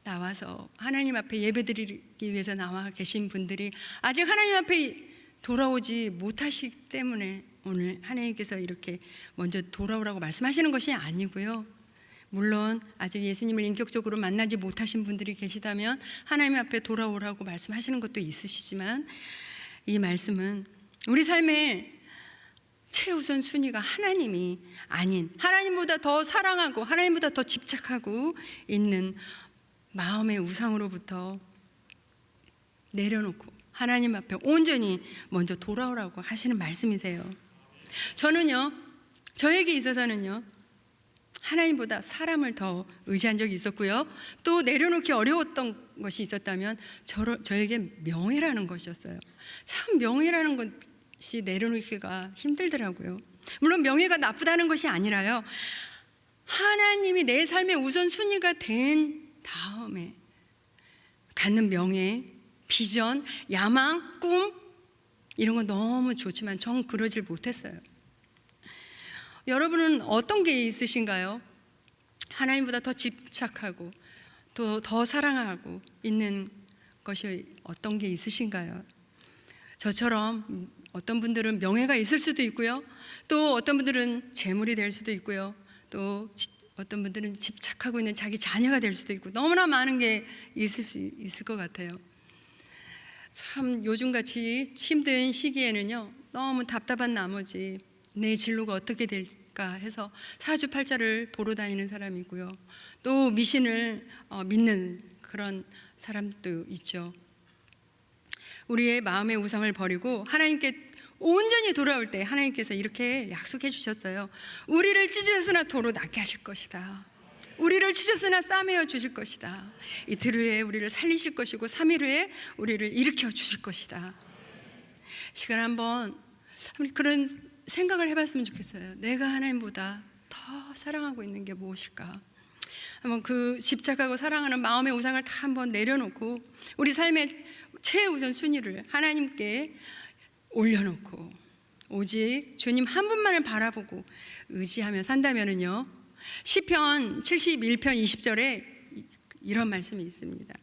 나와서 하나님 앞에 예배드리기 위해서 나와 계신 분들이 아직 하나님 앞에 돌아오지 못하시기 때문에 오늘 하나님께서 이렇게 먼저 돌아오라고 말씀하시는 것이 아니고요. 물론 아직 예수님을 인격적으로 만나지 못하신 분들이 계시다면 하나님 앞에 돌아오라고 말씀하시는 것도 있으시지만, 이 말씀은 우리 삶의 최우선 순위가 하나님이 아닌, 하나님보다 더 사랑하고 하나님보다 더 집착하고 있는 마음의 우상으로부터 내려놓고 하나님 앞에 온전히 먼저 돌아오라고 하시는 말씀이세요. 저는요, 저에게 있어서는요, 하나님보다 사람을 더 의지한 적이 있었고요, 또 내려놓기 어려웠던 것이 있었다면 저에게 명예라는 것이었어요. 참 명예라는 것이 내려놓기가 힘들더라고요. 물론 명예가 나쁘다는 것이 아니라요, 하나님이 내 삶의 우선순위가 된 다음에 갖는 명예, 비전, 야망, 꿈, 이런 건 너무 좋지만 전 그러질 못했어요. 여러분은 어떤 게 있으신가요? 하나님보다 더 집착하고 또 더 사랑하고 있는 것이 어떤 게 있으신가요? 저처럼 어떤 분들은 명예가 있을 수도 있고요, 또 어떤 분들은 재물이 될 수도 있고요, 또 어떤 분들은 집착하고 있는 자기 자녀가 될 수도 있고, 너무나 많은 게 있을 것 같아요. 참 요즘같이 힘든 시기에는요, 너무 답답한 나머지 내 진로가 어떻게 될까 해서 사주팔자를 보러 다니는 사람이 있고요, 또 미신을 믿는 그런 사람도 있죠. 우리의 마음의 우상을 버리고 하나님께 온전히 돌아올 때 하나님께서 이렇게 약속해 주셨어요. 우리를 찢으셨으나 도로 낫게 하실 것이다. 우리를 찢었으나 싸매어 주실 것이다. 이틀 후에 우리를 살리실 것이고 3일 후에 우리를 일으켜 주실 것이다. 시간 한번 그런 생각을 해봤으면 좋겠어요. 내가 하나님보다 더 사랑하고 있는 게 무엇일까? 한번 그 집착하고 사랑하는 마음의 우상을 다 한번 내려놓고 우리 삶의 최우선 순위를 하나님께 올려놓고 오직 주님 한 분만을 바라보고 의지하며 산다면은요, 시편 71편 20절에 이런 말씀이 있습니다.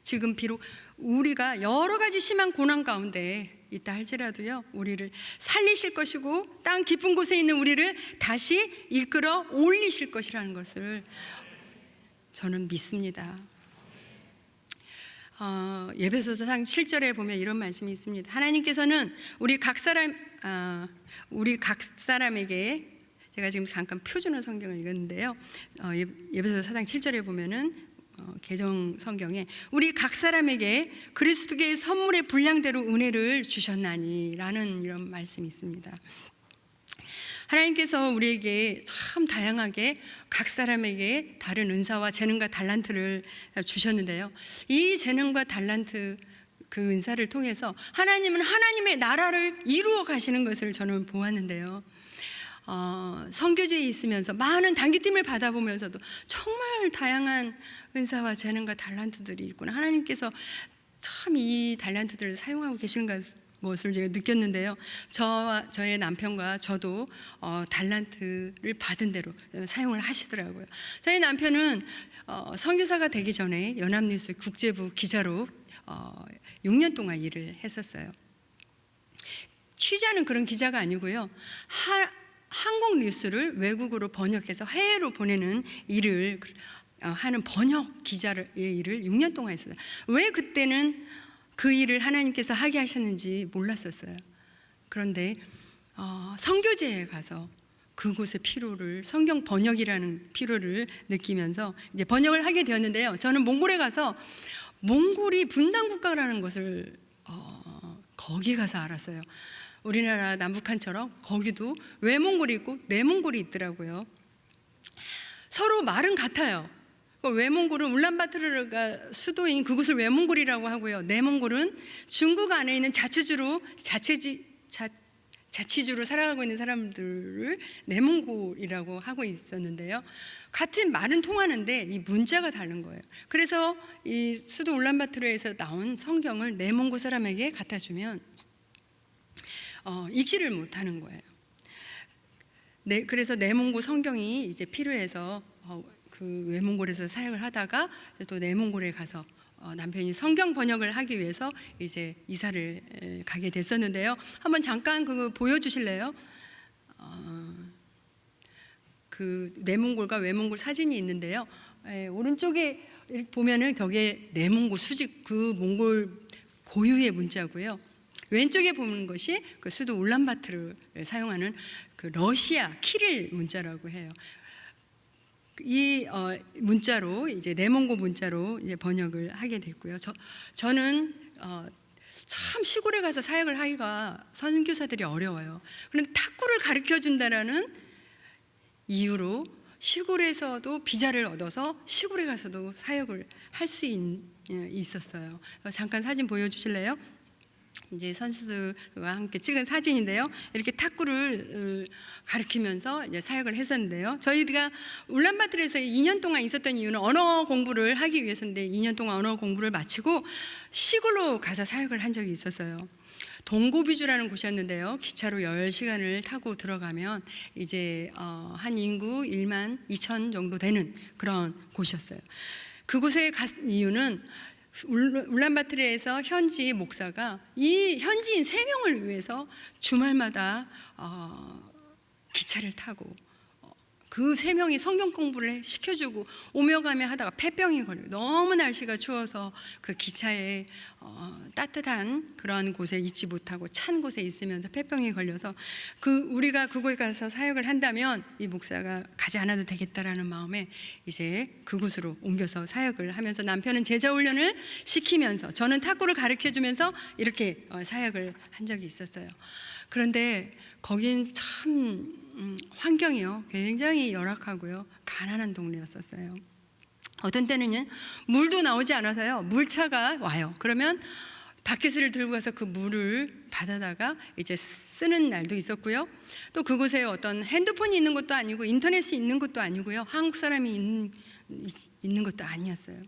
지금 비록 우리가 여러 가지 심한 고난 가운데 있다 할지라도요, 우리를 살리실 것이고 땅 깊은 곳에 있는 우리를 다시 이끌어 올리실 것이라는 것을 저는 믿습니다. 예배소서 7절에 보면 이런 말씀이 있습니다. 하나님께서는 우리 각 사람에게, 제가 지금 잠깐 표준어 성경을 읽었는데요, 예배소서 4장 7절에 보면은 개정 성경에 우리 각 사람에게 그리스도의 선물의 분량대로 은혜를 주셨나니 라는 이런 말씀이 있습니다. 하나님께서 우리에게 참 다양하게 각 사람에게 다른 은사와 재능과 달란트를 주셨는데요, 이 재능과 달란트, 그 은사를 통해서 하나님은 하나님의 나라를 이루어 가시는 것을 저는 보았는데요, 선교지에 있으면서 많은 단기팀을 받아보면서도 정말 다양한 은사와 재능과 달란트들이 있구나, 하나님께서 참 이 달란트들을 사용하고 계시는 것을 제가 느꼈는데요, 저의 남편과 저도 달란트를 받은 대로 사용을 하시더라고요. 저희 남편은 선교사가 되기 전에 연합뉴스 국제부 기자로 6년 동안 일을 했었어요. 취재하는 그런 기자가 아니고요, 한국 뉴스를 외국으로 번역해서 해외로 보내는 일을 하는 번역 기자의 일을 6년 동안 했어요. 왜 그때는 그 일을 하나님께서 하게 하셨는지 몰랐었어요. 그런데 선교제에 가서 그곳의 필요를, 성경 번역이라는 필요를 느끼면서 이제 번역을 하게 되었는데요, 저는 몽골에 가서 몽골이 분단 국가라는 것을 거기 가서 알았어요. 우리나라 남북한처럼 거기도 외몽골이 있고 내몽골이 있더라고요. 서로 말은 같아요. 외몽골은 울란바토르가 수도인 그곳을 외몽골이라고 하고요, 내몽골은 중국 안에 있는 자치주로 자치주로 살아가고 있는 사람들을 내몽골이라고 하고 있었는데요. 같은 말은 통하는데 이 문자가 다른 거예요. 그래서 이 수도 울란바토르에서 나온 성경을 내몽골 사람에게 갖다 주면 읽지를 못하는 거예요. 그래서 내몽골 성경이 이제 필요해서 그 외몽골에서 사역을 하다가 또 내몽골에 가서 남편이 성경 번역을 하기 위해서 이제 이사를 가게 됐었는데요. 한번 잠깐 그거 보여주실래요? 그 내몽골과 외몽골 사진이 있는데요. 오른쪽에 보면은 거기에 내몽골 수직 그 몽골 고유의 문자고요. 왼쪽에 보는 것이 그 수도 울란바토르를 사용하는 그 러시아 키릴 문자라고 해요. 이 문자로 이제 내몽골 문자로 이제 번역을 하게 됐고요. 저는 참 시골에 가서 사역을 하기가 선교사들이 어려워요. 그런데 탁구를 가르쳐 준다라는 이유로 시골에서도 비자를 얻어서 시골에 가서도 사역을 할 수 있었어요. 잠깐 사진 보여주실래요? 이제 선수들과 함께 찍은 사진인데요. 이렇게 탁구를 가르치면서 이제 사역을 했었는데요. 저희가 울란바토르에서 2년 동안 있었던 이유는 언어 공부를 하기 위해서인데 2년 동안 언어 공부를 마치고 시골로 가서 사역을 한 적이 있었어요. 동고비주라는 곳이었는데요. 기차로 10시간을 타고 들어가면 이제 한 인구 1만 2천 정도 되는 그런 곳이었어요. 그곳에 간 이유는 울란바토르에서 현지 목사가 이 현지인 3명을 위해서 주말마다 기차를 타고 그 3명이 성경 공부를 시켜주고 오며 가며 하다가 폐병이 걸려요. 너무 날씨가 추워서 그 기차에 따뜻한 그런 곳에 있지 못하고 찬 곳에 있으면서 폐병이 걸려서 우리가 그곳에 가서 사역을 한다면 이 목사가 가지 않아도 되겠다라는 마음에 이제 그곳으로 옮겨서 사역을 하면서 남편은 제자 훈련을 시키면서 저는 탁구를 가르쳐주면서 이렇게 사역을 한 적이 있었어요. 그런데 거긴 참 환경이요 굉장히 열악하고요 가난한 동네였었어요. 어떤 때는요 물도 나오지 않아서요 물차가 와요. 그러면 바켓을 들고 가서 그 물을 받아다가 이제 쓰는 날도 있었고요. 또 그곳에 어떤 핸드폰이 있는 것도 아니고 인터넷이 있는 것도 아니고요 한국 사람이 있는 것도 아니었어요.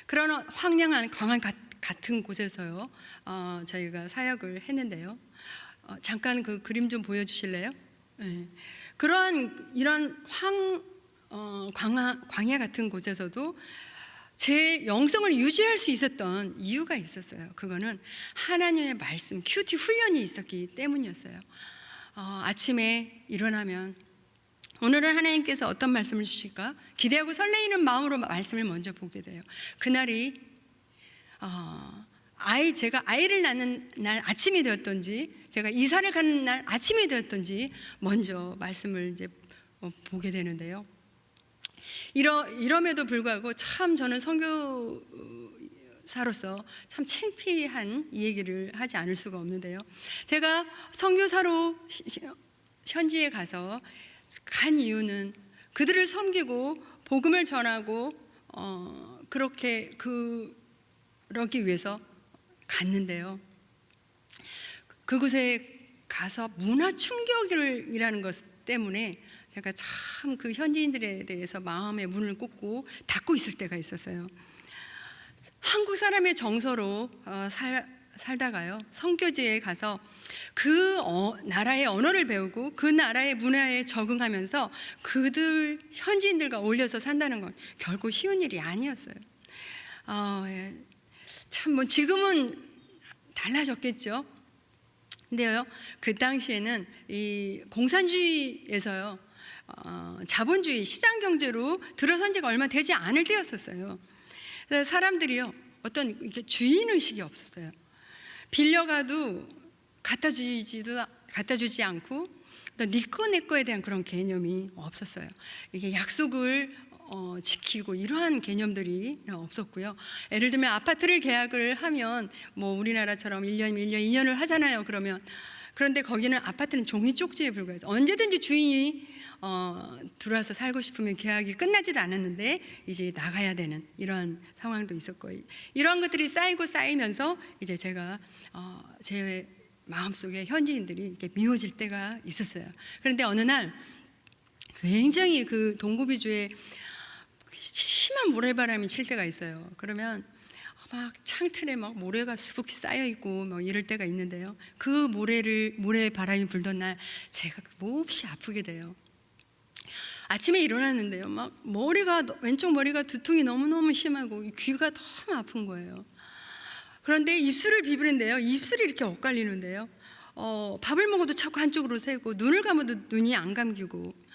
그런 황량한 광안 같은 곳에서요 저희가 사역을 했는데요. 잠깐 그 그림 좀 보여주실래요? 네. 이런 광야 같은 곳에서도 제 영성을 유지할 수 있었던 이유가 있었어요. 그거는 하나님의 말씀, 큐티 훈련이 있었기 때문이었어요. 아침에 일어나면 오늘은 하나님께서 어떤 말씀을 주실까? 기대하고 설레이는 마음으로 말씀을 먼저 보게 돼요. 그날이 제가 아이를 낳는 날 아침이 되었던지 제가 이사를 가는 날 아침이 되었던지 먼저 말씀을 이제 보게 되는데요. 이럼에도 불구하고 참 저는 선교사로서 참 창피한 이 얘기를 하지 않을 수가 없는데요. 제가 선교사로 현지에 가서 간 이유는 그들을 섬기고 복음을 전하고 그러기 위해서 갔는데요. 그곳에 가서 문화 충격이라는 것 때문에 제가 참 그 현지인들에 대해서 마음의 문을 꽂고 닫고 있을 때가 있었어요. 한국 사람의 정서로 살다가요 선교지에 가서 그 나라의 언어를 배우고 그 나라의 문화에 적응하면서 그들 현지인들과 어울려서 산다는 건 결코 쉬운 일이 아니었어요. 참 뭐 지금은 달라졌겠죠. 근데요 그 당시에는 이 공산주의에서요 자본주의 시장 경제로 들어선 지가 얼마 되지 않을 때였었어요. 그래서 사람들이요 어떤 이렇게 주인 의식이 없었어요. 빌려가도 갖다 주지 않고 네 거 내 거에 대한 그런 개념이 없었어요. 이게 약속을 지키고 이러한 개념들이 없었고요. 예를 들면 아파트를 계약을 하면 뭐 우리나라처럼 1년, 1년, 2년을 하잖아요. 그런데 거기는 아파트는 종이 쪽지에 불과해서 언제든지 주인이 들어와서 살고 싶으면 계약이 끝나지도 않았는데 이제 나가야 되는 이런 상황도 있었고 이런 것들이 쌓이면서 이제 제가 제 마음속에 현지인들이 이렇게 미워질 때가 있었어요. 그런데 어느 날 굉장히 그 동구비주에 심한 모래바람이 칠 때가 있어요. 그러면 막 창틀에 막 모래가 수북히 쌓여 있고 뭐 이럴 때가 있는데요. 그 모래바람이 불던 날 제가 몹시 아프게 돼요. 아침에 일어났는데요. 막 왼쪽 머리가 두통이 너무너무 심하고 귀가 너무 아픈 거예요. 그런데 입술을 비비는데요. 입술이 이렇게 엇갈리는데요. 밥을 먹어도 자꾸 한쪽으로 새고 눈을 감아도 눈이 안 감기고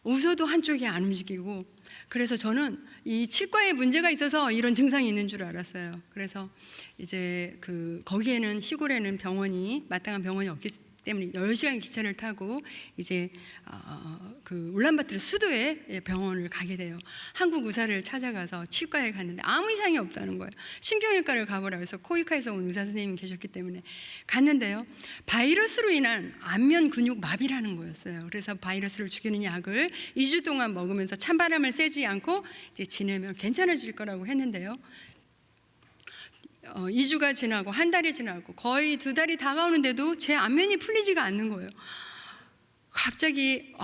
웃어도 한쪽이 안 움직이고, 그래서 저는 이 치과에 문제가 있어서 이런 증상이 있는 줄 알았어요. 그래서 이제 거기에는 시골에는 마땅한 병원이 없기 때문에 10시간 기차를 타고 이제 울란바토르 수도에 병원을 가게 돼요. 한국 의사를 찾아가서 치과에 갔는데 아무 이상이 없다는 거예요. 신경외과를 가보라 해서 코이카에서 온 의사 선생님이 계셨기 때문에 갔는데요. 바이러스로 인한 안면 근육 마비라는 거였어요. 그래서 바이러스를 죽이는 약을 2주 동안 먹으면서 찬바람을 쐬지 않고 이제 지내면 괜찮아질 거라고 했는데요. 2주가 지나고 한 달이 지나고 거의 2달이 다가오는데도 제 안면이 풀리지가 않는 거예요. 갑자기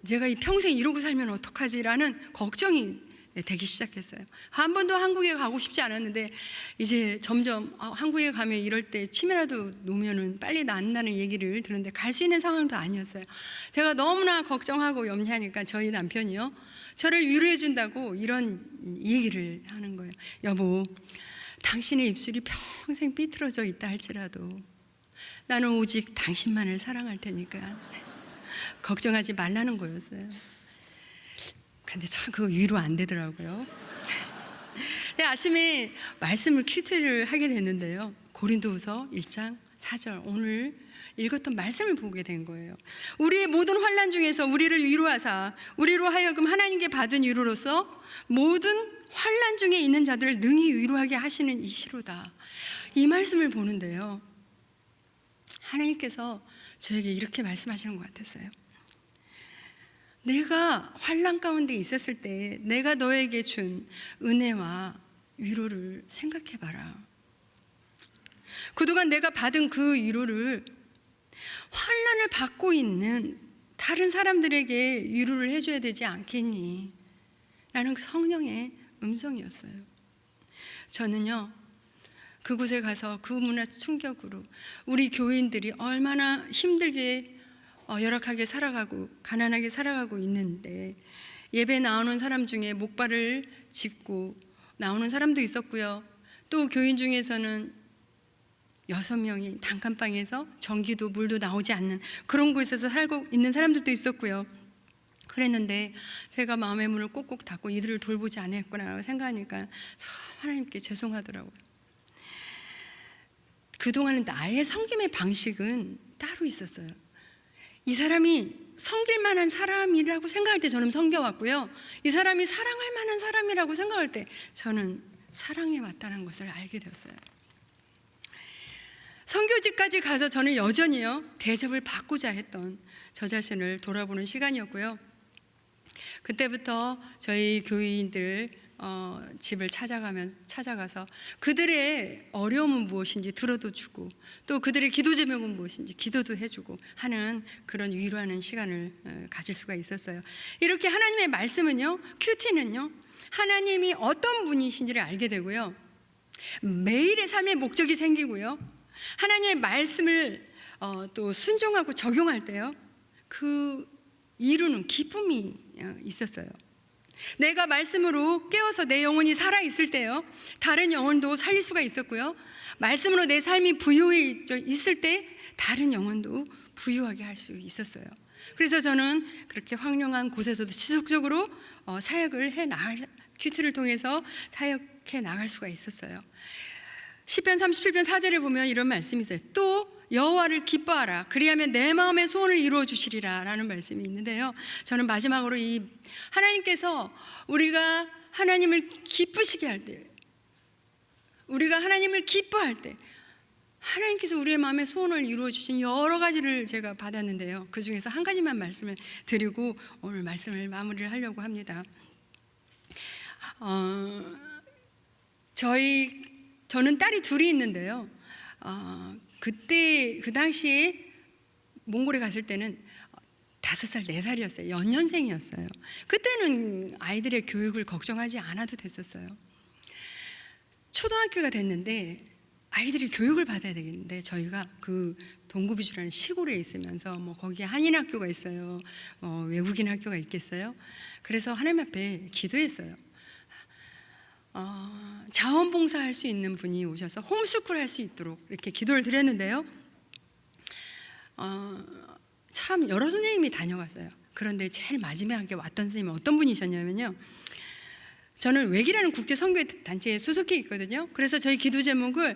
제가 이 평생 이러고 살면 어떡하지라는 걱정이 되기 시작했어요. 한 번도 한국에 가고 싶지 않았는데 이제 점점 한국에 가면 이럴 때 치매라도 놓으면은 빨리 낫는다는 얘기를 들었는데 갈 수 있는 상황도 아니었어요. 제가 너무나 걱정하고 염려하니까 저희 남편이요, 저를 위로해 준다고 이런 얘기를 하는 거예요. 여보, 당신의 입술이 평생 삐뚤어져 있다 할지라도 나는 오직 당신만을 사랑할 테니까 걱정하지 말라는 거였어요. 근데 참 그거 위로 안 되더라고요. 아침에 말씀을 큐티를 하게 됐는데요. 고린도후서 1장 4절 오늘 읽었던 말씀을 보게 된 거예요. 우리의 모든 환난 중에서 우리를 위로하사 우리로 하여금 하나님께 받은 위로로서 모든 환난 중에 있는 자들을 능히 위로하게 하시는 이시로다. 이 말씀을 보는데요, 하나님께서 저에게 이렇게 말씀하시는 것 같았어요. 내가 환난 가운데 있었을 때 내가 너에게 준 은혜와 위로를 생각해봐라. 그동안 내가 받은 그 위로를 환난을 받고 있는 다른 사람들에게 위로를 해줘야 되지 않겠니? 라는 성령의 음성이었어요. 저는요, 그곳에 가서 그 문화 충격으로 우리 교인들이 얼마나 힘들게 열악하게 살아가고 가난하게 살아가고 있는데, 예배 나오는 사람 중에 목발을 짚고 나오는 사람도 있었고요. 또 교인 중에서는 6명이 단칸방에서 전기도 물도 나오지 않는 그런 곳에서 살고 있는 사람들도 있었고요. 그랬는데 제가 마음의 문을 꼭꼭 닫고 이들을 돌보지 않았구나라고 생각하니까 하나님께 죄송하더라고요. 그동안은 나의 섬김의 방식은 따로 있었어요. 이 사람이 섬길 만한 사람이라고 생각할 때 저는 섬겨왔고요. 이 사람이 사랑할 만한 사람이라고 생각할 때 저는 사랑해 왔다는 것을 알게 되었어요. 선교지까지 가서 저는 여전히요, 대접을 받고자 했던 저 자신을 돌아보는 시간이었고요. 그때부터 저희 교인들 집을 찾아가서 그들의 어려움은 무엇인지 들어도 주고, 또 그들의 기도 제목은 무엇인지 기도도 해주고 하는 그런 위로하는 시간을 가질 수가 있었어요. 이렇게 하나님의 말씀은요, 큐티는요, 하나님이 어떤 분이신지를 알게 되고요, 매일의 삶의 목적이 생기고요, 하나님의 말씀을 또 순종하고 적용할 때요, 그 이루는 기쁨이 있었어요. 내가 말씀으로 깨어서 내 영혼이 살아있을 때요, 다른 영혼도 살릴 수가 있었고요, 말씀으로 내 삶이 부유해 있을 때 다른 영혼도 부유하게 할 수 있었어요. 그래서 저는 그렇게 황량한 곳에서도 지속적으로 사역을 큐티를 통해서 사역해 나갈 수가 있었어요. 시편 37편 4절에 보면 이런 말씀이 있어요. 또 여호와를 기뻐하라, 그리하면 내 마음의 소원을 이루어 주시리라 라는 말씀이 있는데요, 저는 마지막으로 이 하나님께서 우리가 하나님을 기쁘시게 할 때, 우리가 하나님을 기뻐할 때 하나님께서 우리의 마음의 소원을 이루어 주신 여러 가지를 제가 받았는데요, 그 중에서 한 가지만 말씀을 드리고 오늘 말씀을 마무리를 하려고 합니다. 저는 딸이 둘이 있는데요, 그때 그 당시에 몽골에 갔을 때는 5살, 4살이었어요. 연년생이었어요. 그때는 아이들의 교육을 걱정하지 않아도 됐었어요. 초등학교가 됐는데 아이들이 교육을 받아야 되겠는데, 저희가 그 동구비주라는 시골에 있으면서 뭐 거기에 한인 학교가 있어요, 외국인 학교가 있겠어요. 그래서 하나님 앞에 기도했어요. 자원봉사할 수 있는 분이 오셔서 홈스쿨 할 수 있도록 이렇게 기도를 드렸는데요. 참 여러 선생님이 다녀갔어요. 그런데 제일 마지막에 왔던 선생님은 어떤 분이셨냐면요, 저는 웩이라는 국제 선교 단체에 소속해 있거든요. 그래서 저희 기도 제목을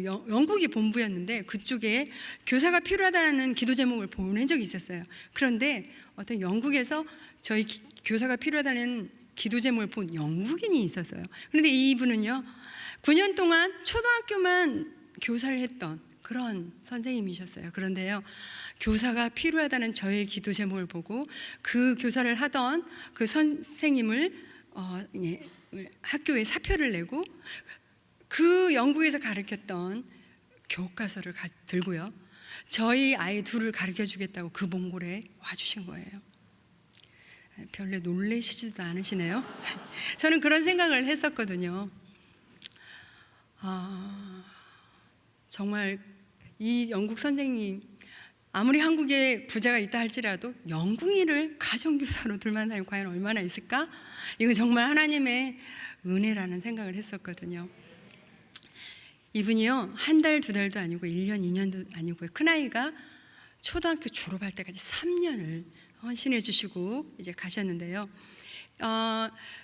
영국이 본부였는데 그쪽에 교사가 필요하다는 기도 제목을 보낸 적이 있었어요. 그런데 어떤 영국에서 저희 교사가 필요하다는 기도 제목을 본 영국인이 있었어요. 그런데 이분은요, 9년 동안 초등학교만 교사를 했던 그런 선생님이셨어요. 그런데요, 교사가 필요하다는 저의 기도 제목을 보고 그 교사를 하던 그 선생님을 학교에 사표를 내고 그 영국에서 가르쳤던 교과서를 들고요, 저희 아이 둘을 가르쳐 주겠다고 그 몽골에 와주신 거예요. 별로 놀라시지도 않으시네요. 저는 그런 생각을 했었거든요. 정말 이 영국 선생님, 아무리 한국에 부자가 있다 할지라도 영국인을 가정교사로 둘만 살면 과연 얼마나 있을까? 이거 정말 하나님의 은혜라는 생각을 했었거든요. 이분이요, 1달, 2달도 아니고 1년, 2년도 아니고요, 큰아이가 초등학교 졸업할 때까지 3년을 헌신해 주시고 이제 가셨는데요.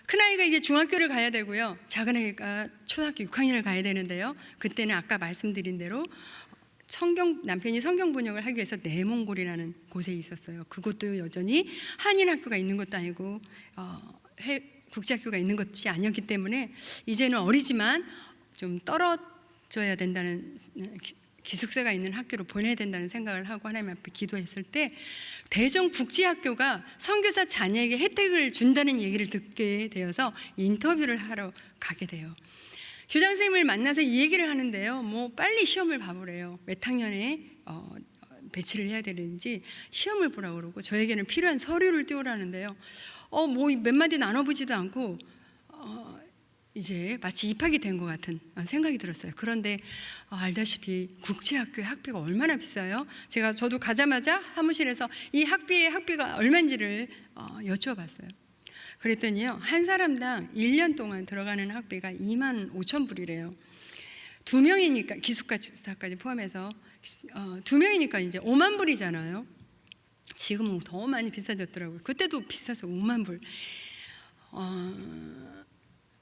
큰아이가 이제 중학교를 가야 되고요, 작은아이가 초등학교 6학년을 가야 되는데요, 그때는 아까 말씀드린 대로 남편이 성경 번역을 하기 위해서 내몽골이라는 곳에 있었어요. 그곳도 여전히 한인 학교가 있는 것도 아니고 국제학교가 있는 것이 아니었기 때문에 이제는 어리지만 좀 떨어져야 된다는, 기숙사가 있는 학교로 보내야 된다는 생각을 하고 하나님 앞에 기도했을 때, 대전국제학교가 선교사 자녀에게 혜택을 준다는 얘기를 듣게 되어서 인터뷰를 하러 가게 돼요. 교장 선생님을 만나서 이 얘기를 하는데요, 뭐 빨리 시험을 봐보래요. 몇 학년에 배치를 해야 되는지 시험을 보라고 그러고, 저에게는 필요한 서류를 띄우라는데요. 뭐 몇 마디 나눠보지도 않고 이제 마치 입학이 된 것 같은 생각이 들었어요. 그런데 알다시피 국제학교의 학비가 얼마나 비싸요? 저도 가자마자 사무실에서 이 학비가 얼마인지를 여쭤봤어요. 그랬더니요, 한 사람당 1년 동안 들어가는 학비가 25,000불이래요. 2명이니까, 기숙사까지 포함해서 2명이니까 이제 5만 불이잖아요. 지금은 더 많이 비싸졌더라고요. 그때도 비싸서 5만 불.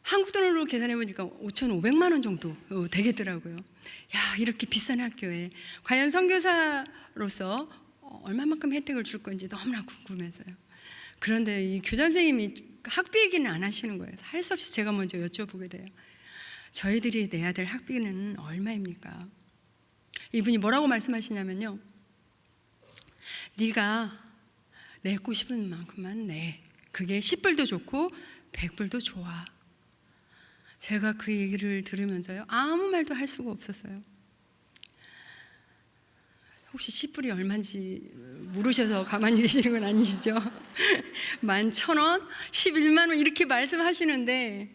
한국 돈으로 계산해 보니까 5,500만 원 정도 되겠더라고요. 야, 이렇게 비싼 학교에 과연 선교사로서 얼마만큼 혜택을 줄 건지 너무나 궁금해서요. 그런데 이 교장 선생님이 학비 얘기는 안 하시는 거예요. 할 수 없이 제가 먼저 여쭤보게 돼요. 저희들이 내야 될 학비는 얼마입니까? 이분이 뭐라고 말씀하시냐면요, 네가 내고 싶은 만큼만 내. 그게 10불도 좋고 100불도 좋아. 제가 그 얘기를 들으면서요, 아무 말도 할 수가 없었어요. 혹시 10불이 얼마인지 모르셔서 가만히 계시는 건 아니시죠? 11,000원, 11만 원 이렇게 말씀하시는데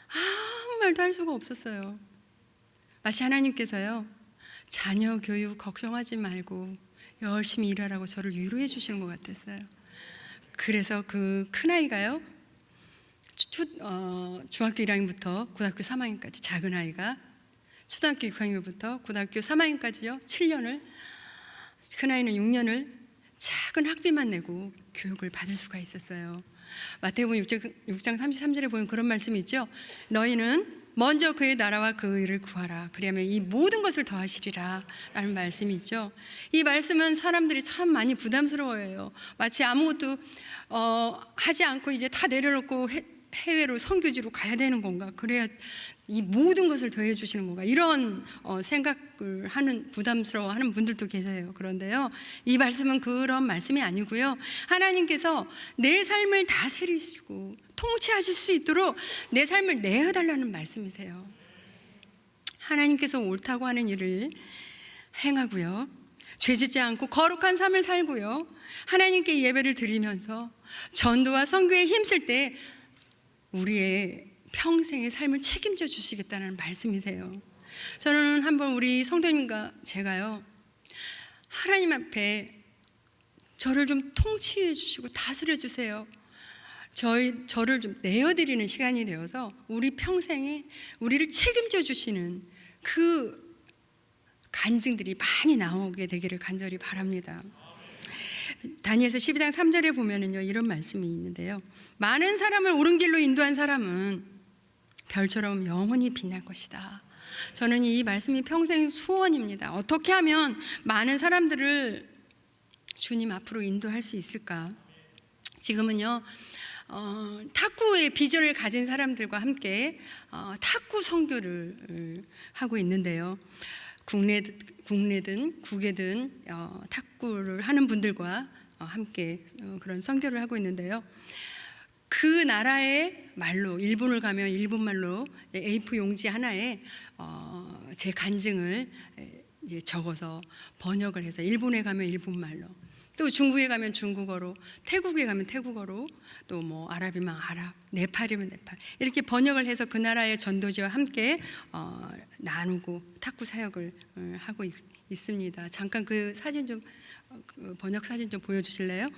아무 말도 할 수가 없었어요. 마치 하나님께서요, 자녀 교육 걱정하지 말고 열심히 일하라고 저를 위로해 주시는 것 같았어요. 그래서 그 큰아이가요, 중학교 1학년부터 고등학교 3학년까지, 작은 아이가 초등학교 6학년부터 고등학교 3학년까지요 7년을, 큰아이는 6년을 작은 학비만 내고 교육을 받을 수가 있었어요. 마태복음 6장 33절에 보면 그런 말씀이 있죠. 너희는 먼저 그의 나라와 그 의를 구하라. 그리하면 이 모든 것을 더하시리라 라는 말씀이 있죠. 이 말씀은 사람들이 참 많이 부담스러워해요. 마치 아무것도 하지 않고 이제 다 내려놓고 해외로 선교지로 가야 되는 건가? 그래야 이 모든 것을 더해 주시는 건가? 이런 생각을 부담스러워하는 분들도 계세요. 그런데요, 이 말씀은 그런 말씀이 아니고요, 하나님께서 내 삶을 다스리시고 통치하실 수 있도록 내 삶을 내어달라는 말씀이세요. 하나님께서 옳다고 하는 일을 행하고요. 죄짓지 않고 거룩한 삶을 살고요. 하나님께 예배를 드리면서 전도와 선교에 힘쓸 때 우리의 평생의 삶을 책임져 주시겠다는 말씀이세요. 저는 한번 우리 성도님과 제가요, 하나님 앞에 저를 좀 통치해 주시고 다스려 주세요. 저를 좀 내어드리는 시간이 되어서 우리 평생에 우리를 책임져 주시는 그 간증들이 많이 나오게 되기를 간절히 바랍니다. 다니엘서 12장 3절에 보면은요, 이런 말씀이 있는데요. 많은 사람을 옳은 길로 인도한 사람은 별처럼 영원히 빛날 것이다. 저는 이 말씀이 평생 소원입니다. 어떻게 하면 많은 사람들을 주님 앞으로 인도할 수 있을까? 지금은요, 탁구의 비전을 가진 사람들과 함께 탁구 선교를 하고 있는데요. 국내든 국외든 탁구를 하는 분들과 함께 그런 선교를 하고 있는데요. 그 나라의 말로, 일본을 가면 일본 말로 A4 용지 하나에 제 간증을 이제 적어서 번역을 해서, 일본에 가면 일본 말로, 또 중국에 가면 중국어로, 태국에 가면 태국어로, 또 뭐 아랍이면 아랍, 네팔이면 네팔, 이렇게 번역을 해서 그 나라의 전도지와 함께 나누고 탁구 사역을 하고 있습니다. 잠깐 그 사진 좀, 그 번역 사진 좀 보여주실래요?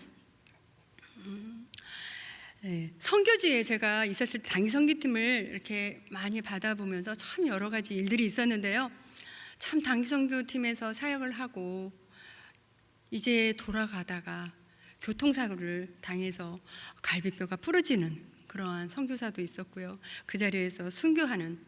네, 선교지에 제가 있었을 때 단기 선교팀을 이렇게 많이 받아보면서 참 여러 가지 일들이 있었는데요. 참 단기 선교팀에서 사역을 하고 이제 돌아가다가 교통사고를 당해서 갈비뼈가 부러지는 그러한 선교사도 있었고요. 그 자리에서 순교하는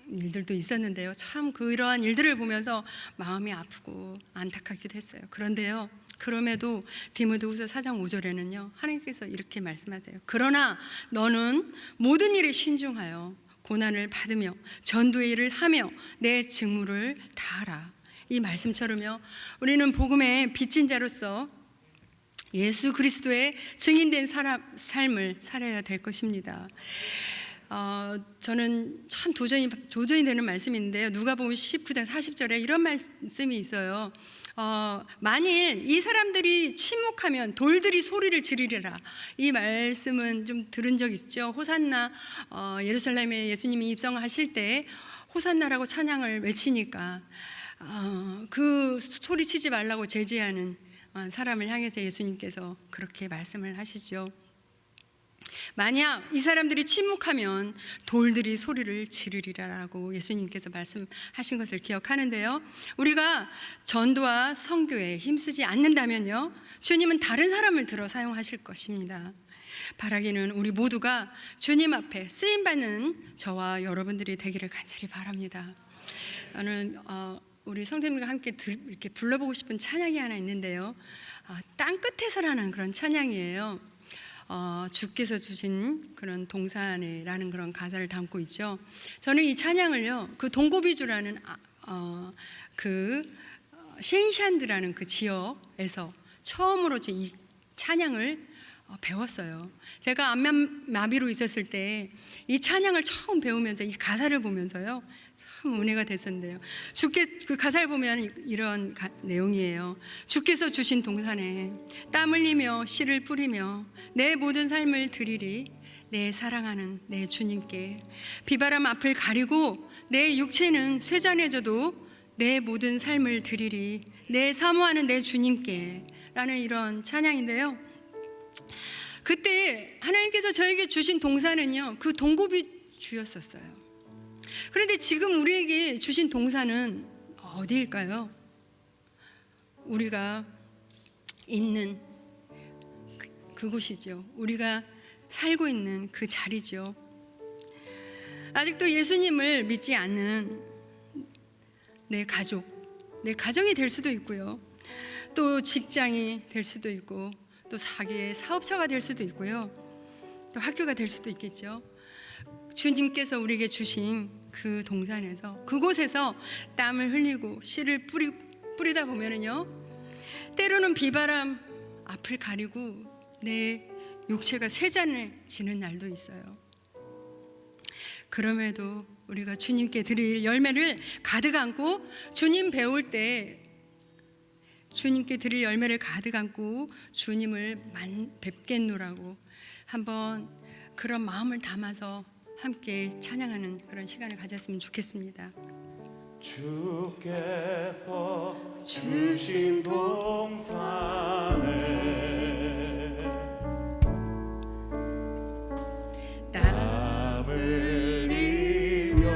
일들도 있었는데요. 참 그러한 일들을 보면서 마음이 아프고 안타깝기도 했어요. 그런데요, 그럼에도 디모데후서 4장 5절에는요, 하나님께서 이렇게 말씀하세요. 그러나 너는 모든 일에 신중하여 고난을 받으며 전도의 일을 하며 내 직무를 다하라. 이 말씀처럼요, 우리는 복음의 빚진 자로서 예수 그리스도의 증인된 삶을 살아야 될 것입니다. 저는 참 도전이 되는 말씀인데요. 누가복음 19장 40절에 이런 말씀이 있어요. 만일 이 사람들이 침묵하면 돌들이 소리를 지르리라. 이 말씀은 좀 들은 적 있죠. 호산나, 예루살렘에 예수님이 입성하실 때 호산나라고 찬양을 외치니까 그 소리치지 말라고 제지하는 사람을 향해서 예수님께서 그렇게 말씀을 하시죠. 만약 이 사람들이 침묵하면 돌들이 소리를 지르리라라고 예수님께서 말씀하신 것을 기억하는데요. 우리가 전도와 선교에 힘쓰지 않는다면요, 주님은 다른 사람을 들어 사용하실 것입니다. 바라기는 우리 모두가 주님 앞에 쓰임받는 저와 여러분들이 되기를 간절히 바랍니다. 저는 우리 성도님과 함께 이렇게 불러보고 싶은 찬양이 하나 있는데요. 땅 끝에서라는 그런 찬양이에요. 주께서 주신 그런 동산에라는 그런 가사를 담고 있죠. 저는 이 찬양을요, 그 동고비주라는 그 셴샨드라는 그 지역에서 처음으로 이 찬양을 배웠어요. 제가 안면마비로 있었을 때 이 찬양을 처음 배우면서 이 가사를 보면서요, 참 은혜가 됐었는데요. 그 가사를 보면 이런 내용이에요. 주께서 주신 동산에 땀 흘리며 씨를 뿌리며 내 모든 삶을 드리리. 내 사랑하는 내 주님께 비바람 앞을 가리고 내 육체는 쇠잔해져도 내 모든 삶을 드리리. 내 사모하는 내 주님께 라는 이런 찬양인데요. 그때 하나님께서 저에게 주신 동산은요, 그 동고비주였었어요. 그런데 지금 우리에게 주신 동산은 어디일까요? 우리가 있는 그곳이죠. 우리가 살고 있는 그 자리죠. 아직도 예수님을 믿지 않는 내 가정이 될 수도 있고요. 또 직장이 될 수도 있고, 또 자기의 사업처가 될 수도 있고요. 또 학교가 될 수도 있겠죠. 주님께서 우리에게 주신 그 동산에서, 그곳에서 땀을 흘리고 씨를 뿌리다 보면은요, 때로는 비바람 앞을 가리고 내 육체가 쇠잔해지는 날도 있어요. 그럼에도 우리가 주님께 드릴 열매를 가득 안고 주님 배울 때 주님께 드릴 열매를 가득 안고 주님을 뵙겠노라고 한번 그런 마음을 담아서 함께 찬양하는 그런 시간을 가졌으면 좋겠습니다. 주께서 주신 동산에 땀 흘리며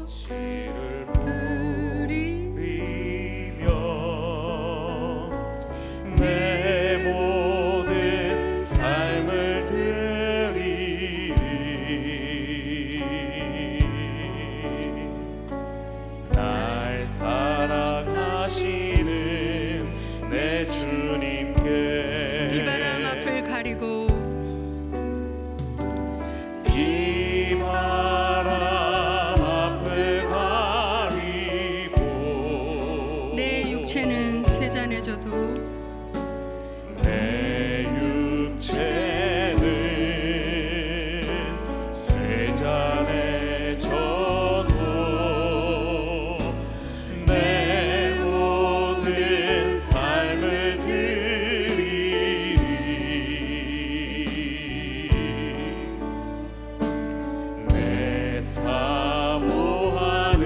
씨를 뿌리며 내 모든 삶을 드리리. 날 사랑하시는 내 주님께 비바람 앞을 가리고 내 육체는 쇠잔해져도 내 육체는 쇠잔해져도 내 모든 삶을 드리리. 내 사모하는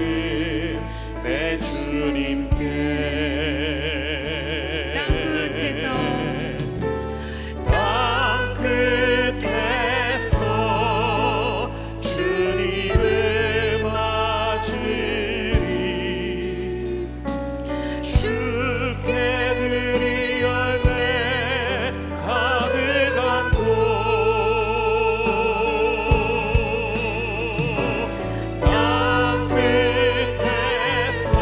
내 주님께 땅 끝에서 주님을 맞으리. 주께 드릴 열매 가득 안고 땅 끝에서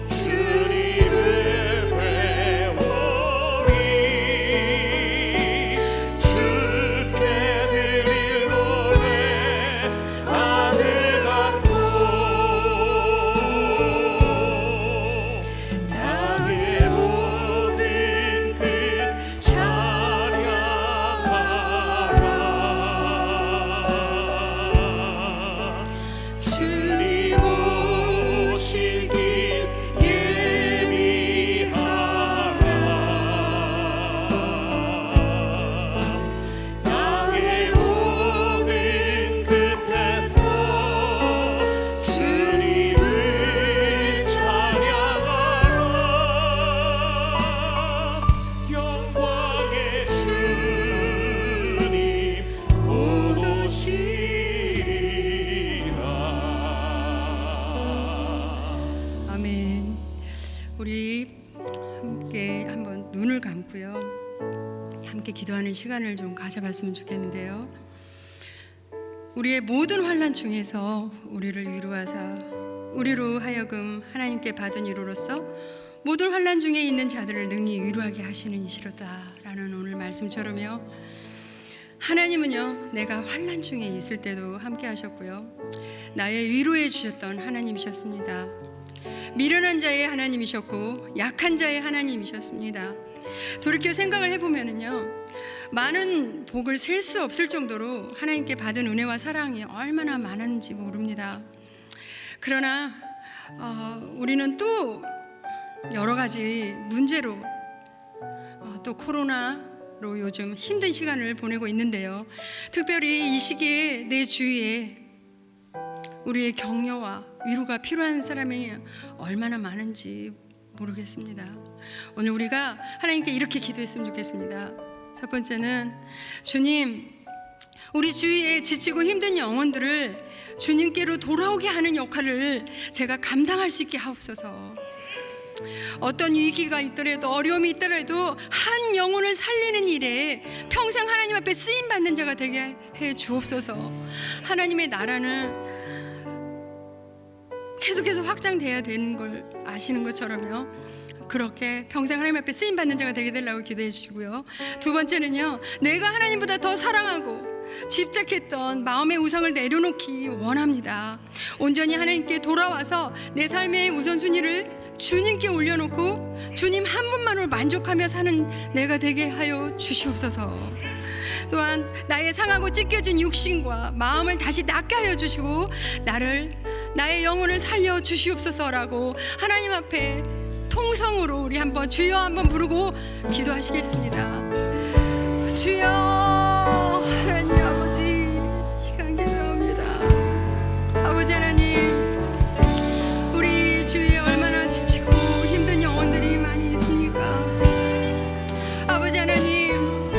주님을 배우리. 주께 드릴 노래 가득 안고 땅의 모든 끝 찬양하라. 주님 오실 길 예비하라. 땅의 모든 끝에서 주님을 찬양하라. 영광의 주님 곧 오시리라. 아멘. 우리 함께 한번 눈을 감고요, 함께 기도하는 시간을 좀 가져봤으면 좋겠는데요. 우리의 모든 환난 중에서 우리를 위로하사 우리로 하여금 하나님께 받은 위로로서 모든 환난 중에 있는 자들을 능히 위로하게 하시는 이시로다라는 오늘 말씀처럼요, 하나님은요 내가 환난 중에 있을 때도 함께 하셨고요, 나의 위로해 주셨던 하나님이셨습니다. 미련한 자의 하나님이셨고 약한 자의 하나님이셨습니다. 돌이켜 생각을 해보면은요, 많은 복을 셀 수 없을 정도로 하나님께 받은 은혜와 사랑이 얼마나 많은지 모릅니다. 그러나 우리는 또 여러 가지 문제로 또 코로나로 요즘 힘든 시간을 보내고 있는데요, 특별히 이 시기에 내 주위에 우리의 격려와 위로가 필요한 사람이 얼마나 많은지 모르겠습니다. 오늘 우리가 하나님께 이렇게 기도했으면 좋겠습니다. 첫 번째는, 주님, 우리 주위에 지치고 힘든 영혼들을 주님께로 돌아오게 하는 역할을 제가 감당할 수 있게 하옵소서. 어떤 위기가 있더라도 어려움이 있더라도 한 영혼을 살리는 일에 평생 하나님 앞에 쓰임받는 자가 되게 해 주옵소서. 하나님의 나라는 계속해서 확장돼야 되는 걸 아시는 것처럼요, 그렇게 평생 하나님 앞에 쓰임받는 자가 되게 되려고 기도해 주시고요. 두 번째는요, 내가 하나님보다 더 사랑하고 집착했던 마음의 우상을 내려놓기 원합니다. 온전히 하나님께 돌아와서 내 삶의 우선순위를 주님께 올려놓고 주님 한 분만으로 만족하며 사는 내가 되게 하여 주시옵소서. 또한 나의 상하고 찢겨진 육신과 마음을 다시 낫게 하여 주시고 나의 영혼을 살려 주시옵소서라고 하나님 앞에 통성으로 우리 한번 주여 한번 부르고 기도하시겠습니다. 주여 하나님 아버지 시간 기도합니다. 아버지 하나님, 우리 주위에 얼마나 지치고 힘든 영혼들이 많이 있습니까? 아버지 하나님,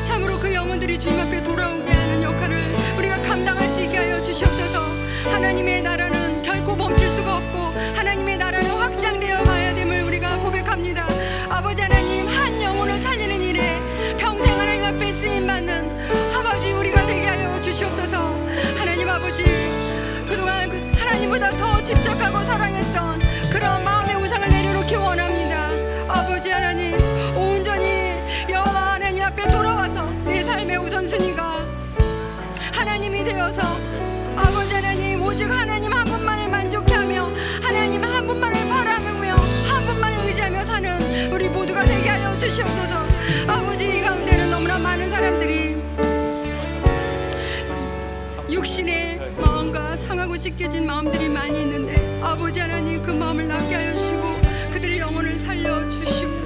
참으로 그 영혼들이 주님 앞에 돌아오게 하는 역할을 우리가 감당할 수 있게 하여 주시옵소서. 하나님의 나라는 결코 멈출 수가 없고 하나님의 나라는 확장되어 가야 됨을 우리가 고백합니다. 아버지 하나님, 한 영혼을 살리는 일에 평생 하나님 앞에 쓰임받는 아버지 우리가 되게 하여 주시옵소서. 하나님 아버지, 그동안 하나님보다 더 집착하고 사랑했던 그런 마음의 우상을 내려놓기 원합니다. 아버지 하나님, 온전히 여호와 하나님 앞에 돌아와서 내 삶의 우선순위가 하나님이 되어서 아버지 하나님, 오직 하나님 한 분만을 만족해 하며 하나님 한 분만을 바라며 한 분만을 의지하며 사는 우리 모두가 되게 하여 주시옵소서. 아버지, 이 가운데는 너무나 많은 사람들이 육신의 마음과 상하고 찢겨진 마음들이 많이 있는데 아버지 하나님, 그 마음을 낫게 하여 주시고 그들의 영혼을 살려 주시옵소서.